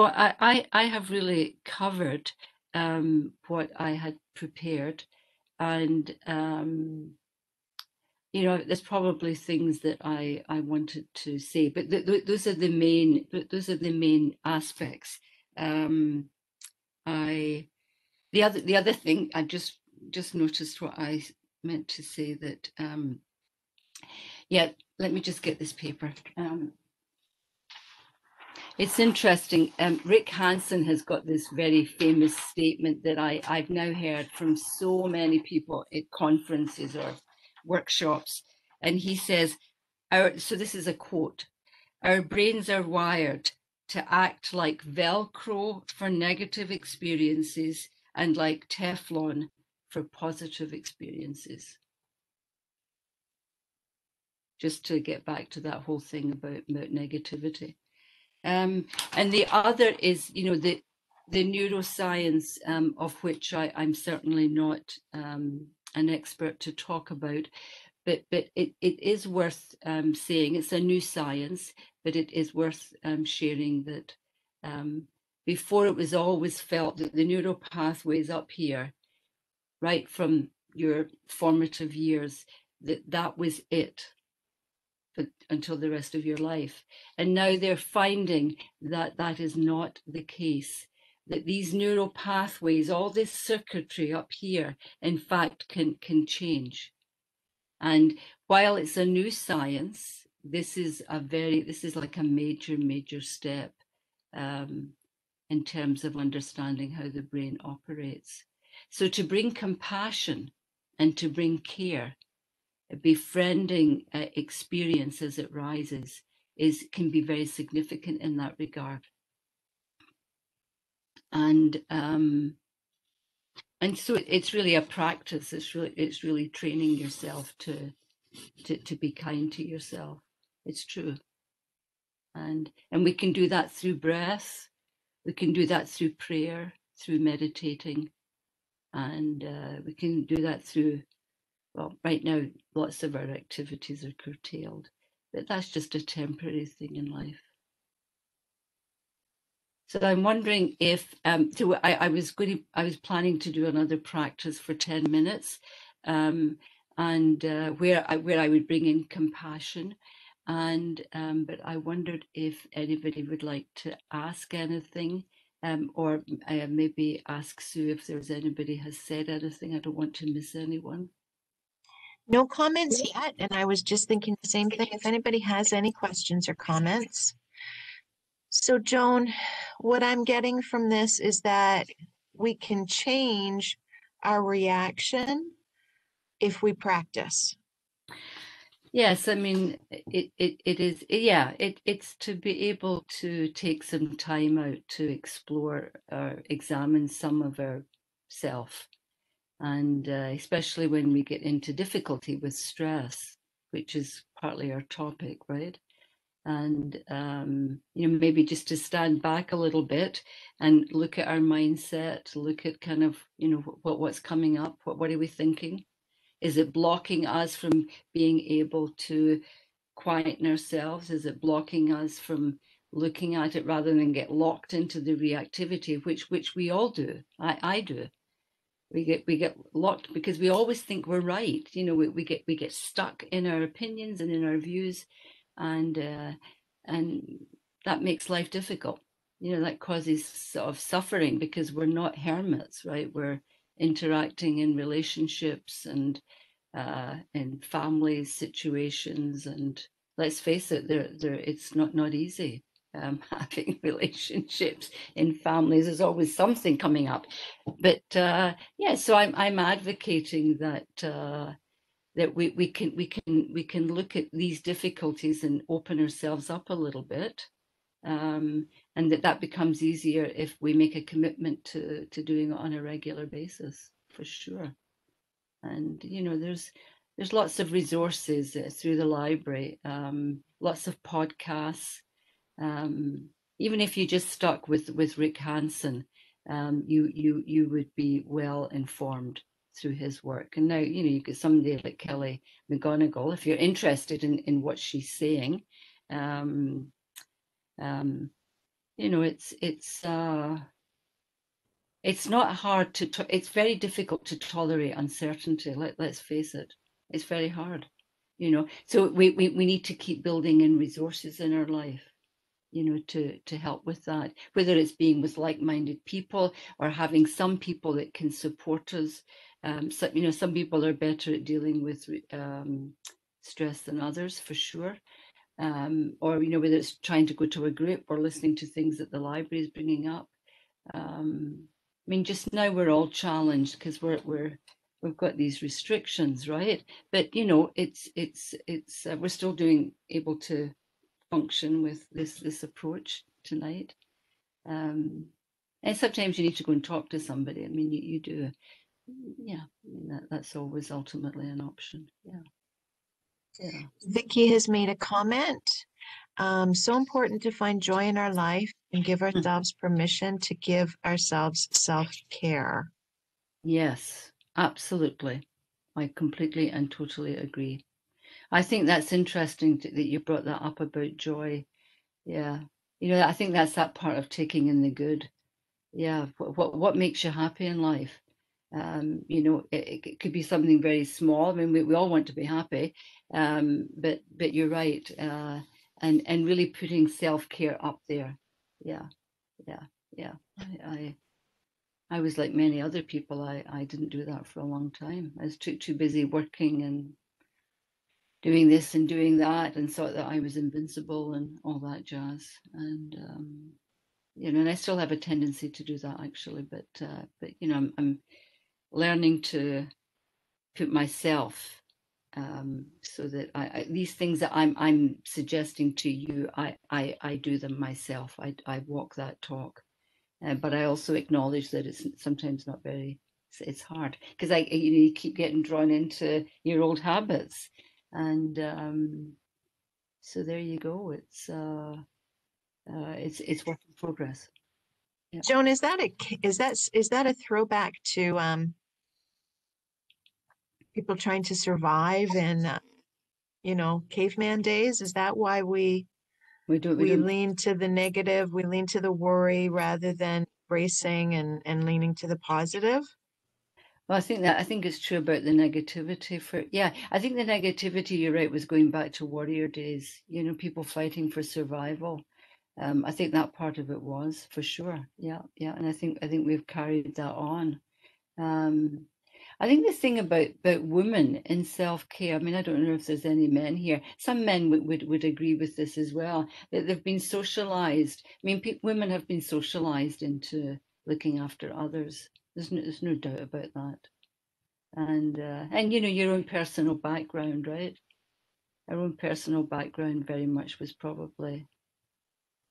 Speaker 1: I have really covered what I had prepared, and you know, there's probably things that I wanted to say, but those are the main aspects. The other thing I just noticed what I meant to say, that yeah, let me just get this paper. It's interesting. Rick Hansen has got this very famous statement that I've now heard from so many people at conferences or workshops, and he says, so this is a quote: "Our brains are wired to act like Velcro for negative experiences and like Teflon for positive experiences." Just to get back to that whole thing about negativity. And the other is, you know, the neuroscience, of which I'm certainly not an expert to talk about, but it is worth saying. It's a new science, but it is worth sharing that before it was always felt that the neural pathways up here, right from your formative years, that was it until the rest of your life. And now they're finding that that is not the case, that these neural pathways, all this circuitry up here, in fact, can change. And while it's a new science, this is like a major step in terms of understanding how the brain operates. So to bring compassion and to bring care, befriending experience as it rises can be very significant in that regard. And so it's really a practice. It's really training yourself to be kind to yourself. It's true. And we can do that through breath. We can do that through prayer, through meditating, and we can do that through, well, right now, lots of our activities are curtailed, but that's just a temporary thing in life. So I'm wondering if, so I was planning to do another practice for 10 minutes, and where I would bring in compassion, and but I wondered if anybody would like to ask anything, or maybe ask Sue if there's anybody has said anything. I don't want to miss anyone.
Speaker 2: No comments yet, and I was just thinking the same thing. If anybody has any questions or comments. So Joan, what I'm getting from this is that we can change our reaction if we practice.
Speaker 1: Yes, I mean, it is, yeah, it's to be able to take some time out to explore or examine some of our self. And especially when we get into difficulty with stress, which is partly our topic, right? And, you know, maybe just to stand back a little bit and look at our mindset, look at kind of, you know, what's coming up, what are we thinking? Is it blocking us from being able to quieten ourselves? Is it blocking us from looking at it rather than get locked into the reactivity, which we all do? I do. We get locked because we always think we're right. You know, we get stuck in our opinions and in our views, and that makes life difficult. You know, that causes sort of suffering because we're not hermits, right? We're interacting in relationships and in family situations, and let's face it, it's not easy. having relationships in families. There's always something coming up. But yeah, so I'm advocating that that we can look at these difficulties and open ourselves up a little bit. And that becomes easier if we make a commitment to doing it on a regular basis, for sure. And you know, there's lots of resources through the library, lots of podcasts. Even if you just stuck with Rick Hansen, you would be well informed through his work. And now, you know, you get somebody like Kelly McGonigal, if you're interested in what she's saying. You know, it's not hard to, it's very difficult to tolerate uncertainty. Let's face it, it's very hard, you know. So we need to keep building in resources in our life, you know, to help with that, whether it's being with like-minded people or having some people that can support us. So, you know, some people are better at dealing with stress than others, for sure. Or, you know, whether it's trying to go to a group or listening to things that the library is bringing up. I mean, just now we're all challenged because we've got these restrictions, right? But you know, it's we're still able to function with this approach tonight. And sometimes you need to go and talk to somebody. I mean, you do, yeah. I mean, that's always ultimately an option. Yeah. Yeah.
Speaker 2: Vicky has made a comment. So important to find joy in our life and give ourselves permission to give ourselves self-care.
Speaker 1: Yes, absolutely. I completely and totally agree. I think that's interesting that you brought that up about joy. Yeah. You know, I think that's that part of taking in the good. Yeah. What makes you happy in life? You know, it could be something very small. I mean, we all want to be happy, but you're right. And really putting self-care up there. Yeah, yeah, yeah. I was like many other people. I didn't do that for a long time. I was too busy working and doing this and doing that, and thought that I was invincible and all that jazz. And you know, and I still have a tendency to do that actually. But you know, I'm learning to put myself so that these things that I'm suggesting to you, I do them myself. I walk that talk, but I also acknowledge that it's sometimes not very. It's hard because you know, you keep getting drawn into your old habits, and so there you go. It's work in progress. Yeah.
Speaker 2: Joan, is that a throwback to people trying to survive in you know, caveman days? Is that why we lean to the negative, we lean to the worry rather than bracing and leaning to the positive?
Speaker 1: Well, I think it's true about the negativity I think the negativity, you're right, was going back to warrior days, you know, people fighting for survival. I think that part of it was for sure. Yeah, yeah. And I think we've carried that on. I think the thing about women in self-care, I mean, I don't know if there's any men here. Some men would agree with this as well, that they've been socialized. I mean, women have been socialized into looking after others. There's no doubt about that. And you know, your own personal background, right? Our own personal background very much was probably,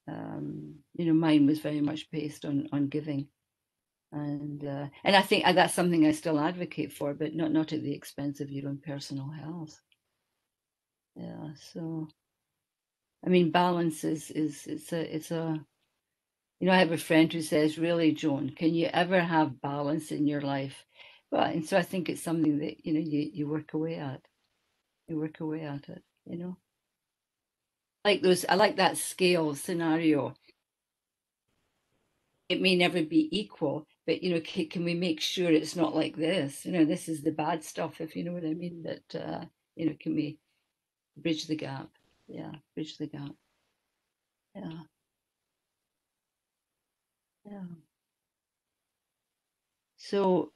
Speaker 1: you know, mine was very much based on giving. And I think that's something I still advocate for, but not at the expense of your own personal health. Yeah. So, I mean, balance is it's a you know, I have a friend who says, really, Joan, can you ever have balance in your life? Well, and so I think it's something that, you know, you work away at. You work away at it, you know. I like that scale scenario. It may never be equal, but you know, can we make sure it's not like this? You know, this is the bad stuff, if you know what I mean. That you know, can we bridge the gap? Yeah, bridge the gap. Yeah, yeah. So,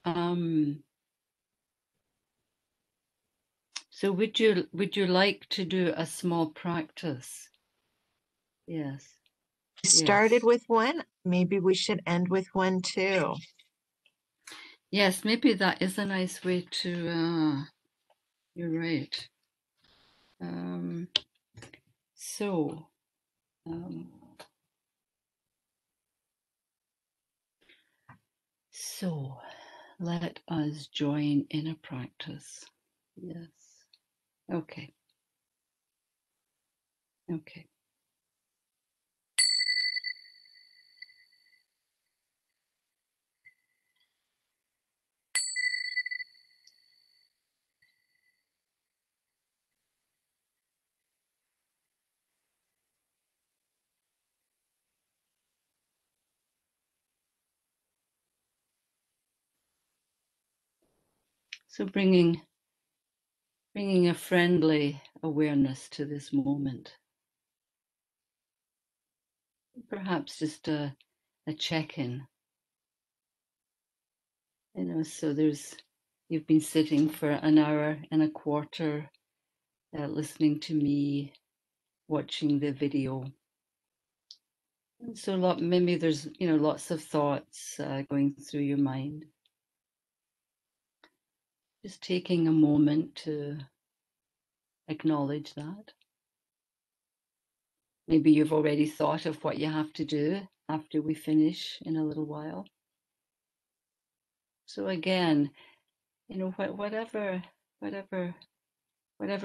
Speaker 1: so would you like to do a small practice? Yes.
Speaker 2: started
Speaker 1: Yes.
Speaker 2: with one. Maybe we should end with one too.
Speaker 1: Yes, maybe that is a nice way to, you're right. So, so let us join in a practice. Yes. Okay. Okay. So bringing a friendly awareness to this moment. Perhaps just a check-in. So you've been sitting for an hour and a quarter, listening to me, watching the video. And so maybe there's, lots of thoughts going through your mind. Just taking a moment to acknowledge that. Maybe you've already thought of what you have to do after we finish in a little while. So again, whatever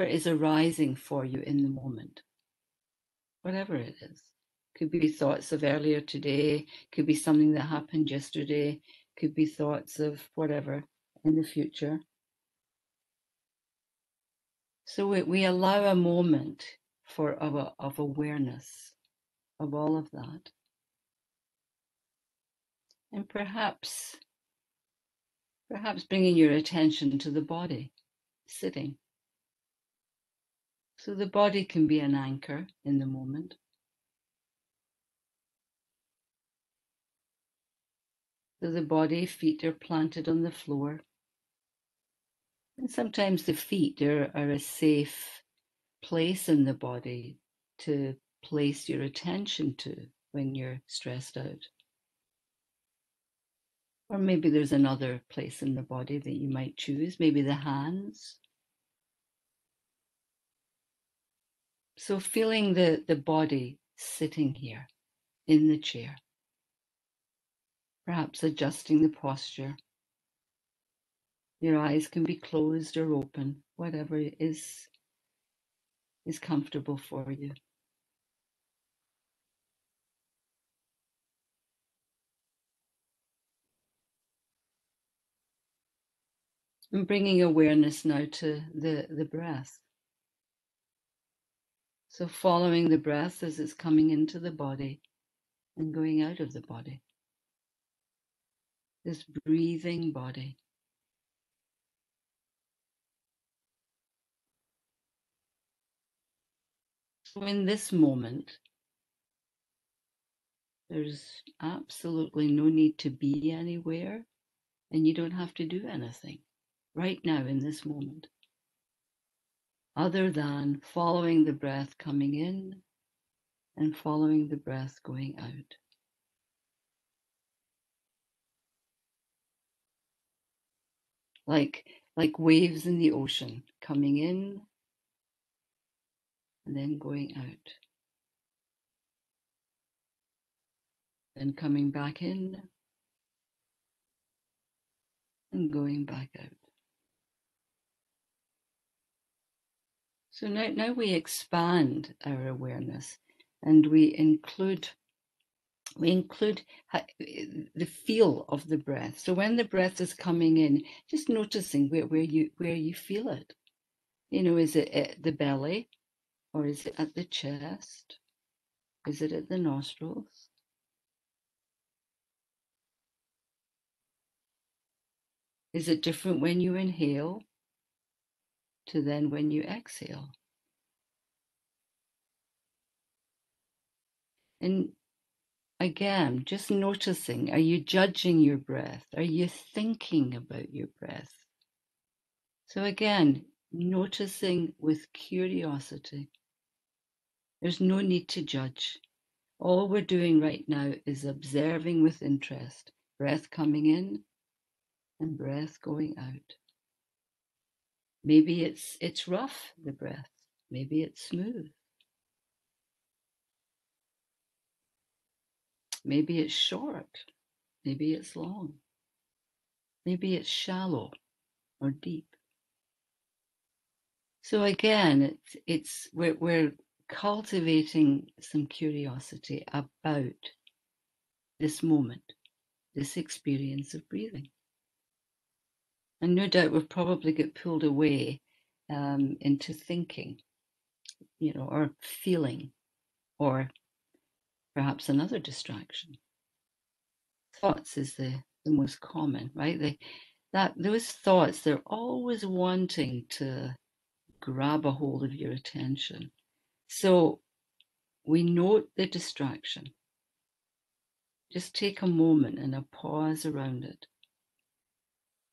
Speaker 1: is arising for you in the moment, whatever it is. Could be thoughts of earlier today, could be something that happened yesterday, could be thoughts of whatever in the future. So we allow a moment of awareness of all of that. And perhaps bringing your attention to the body, sitting. So the body can be an anchor in the moment. So the body, feet are planted on the floor. And sometimes the feet are a safe place in the body to place your attention to when you're stressed out. Or maybe there's another place in the body that you might choose, maybe the hands. So feeling the body sitting here in the chair, perhaps adjusting the posture. Your eyes can be closed or open, whatever is comfortable for you. And bringing awareness now to the breath. So following the breath as it's coming into the body and going out of the body. This breathing body. So in this moment, there's absolutely no need to be anywhere, and you don't have to do anything right now in this moment, other than following the breath coming in and following the breath going out. Like waves in the ocean, coming in and then going out. Then coming back in and going back out. So now we expand our awareness and we include the feel of the breath. So when the breath is coming in, just noticing where you feel it. Is it at the belly or is it at the chest? Is it at the nostrils? Is it different when you inhale to then when you exhale? And again, just noticing, are you judging your breath? Are you thinking about your breath? So again, noticing with curiosity. There's no need to judge. All we're doing right now is observing with interest, breath coming in and breath going out. Maybe it's rough, the breath. Maybe it's smooth. Maybe it's short. Maybe it's long. Maybe it's shallow or deep. So again, we're cultivating some curiosity about this moment, this experience of breathing. And no doubt we'll probably get pulled away into thinking, or feeling, or perhaps another distraction. Thoughts is the most common, right? Those thoughts, they're always wanting to grab a hold of your attention. So we note the distraction. Just take a moment and a pause around it.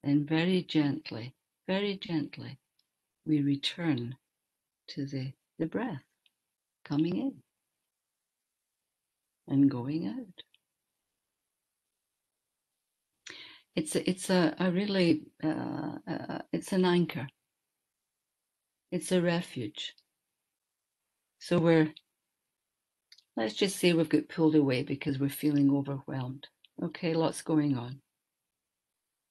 Speaker 1: And very gently, we return to the breath coming in and going out. It's a really, it's an anchor. It's a refuge. So let's just say we've got pulled away because we're feeling overwhelmed. Okay, lots going on.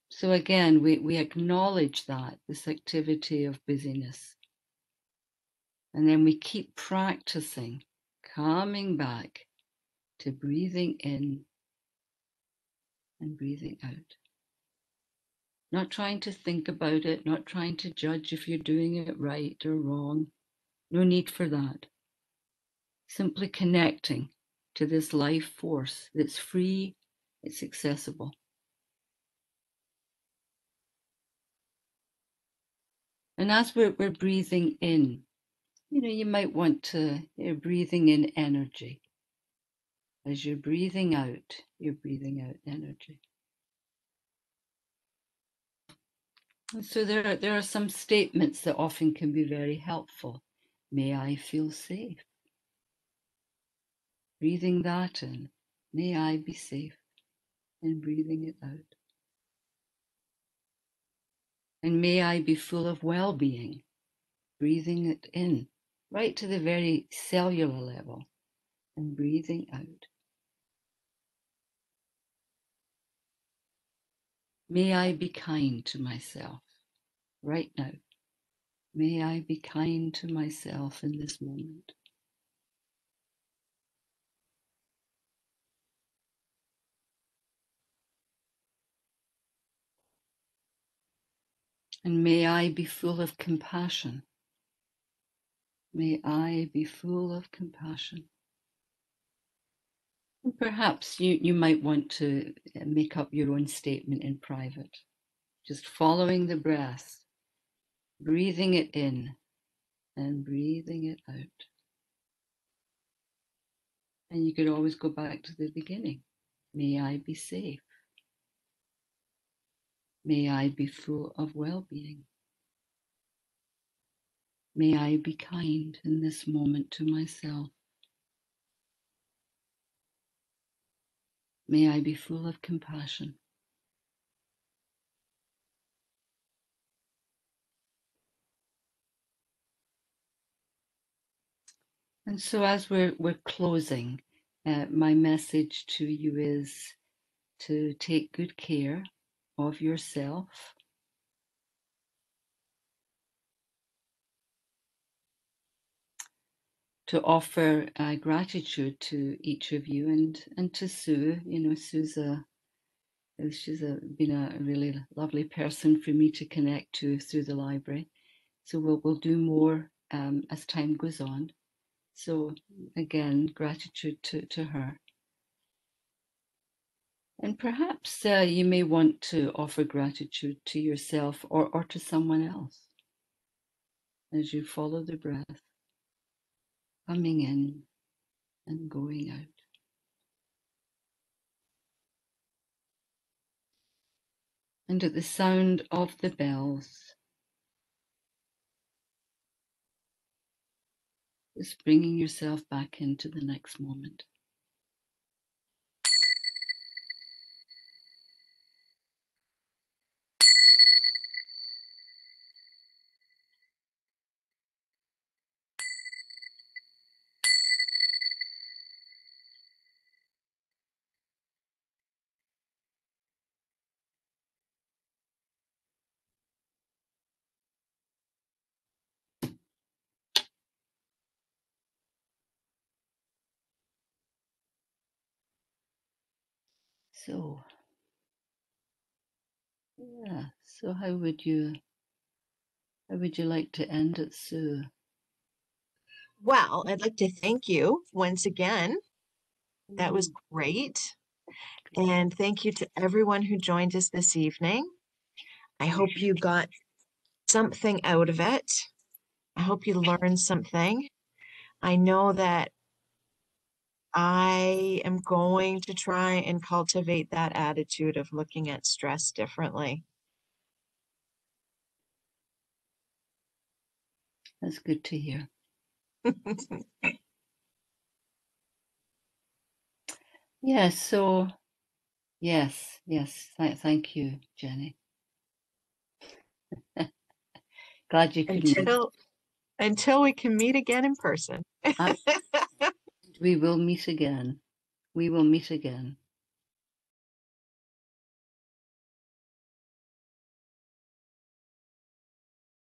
Speaker 1: So again, we acknowledge this activity of busyness. And then we keep practicing coming back to breathing in and breathing out. Not trying to think about it, not trying to judge if you're doing it right or wrong. No need for that. Simply connecting to this life force that's free, it's accessible. And as we're breathing in, you might want to, you're breathing in energy. As you're breathing out energy. And so there are some statements that often can be very helpful. May I feel safe. Breathing that in. May I be safe. And breathing it out. And may I be full of well-being. Breathing it in, right to the very cellular level. And breathing out. May I be kind to myself right now. May I be kind to myself in this moment. And may I be full of compassion. May I be full of compassion. And perhaps you might want to make up your own statement in private. Just following the breath, breathing it in and breathing it out. And you could always go back to the beginning. May I be safe. May I be full of well-being. May I be kind in this moment to myself. May I be full of compassion. And so as we're closing, my message to you is to take good care of yourself. To offer gratitude to each of you and to Sue. Sue's been a really lovely person for me to connect to through the library. So we'll do more as time goes on. So again, gratitude to her. And perhaps you may want to offer gratitude to yourself or to someone else as you follow the breath, coming in and going out. And at the sound of the bells, just bringing yourself back into the next moment. So, yeah. So how would you like to end it, Sue?
Speaker 2: Well, I'd like to thank you once again. That was great. And thank you to everyone who joined us this evening. I hope you got something out of it. I hope you learned something. I know that I am going to try and cultivate that attitude of looking at stress differently.
Speaker 1: That's good to hear. Yes. So, yes. Thank you, Jenny. Glad you could.
Speaker 2: Until we can meet again in person.
Speaker 1: We will meet again. We will meet again.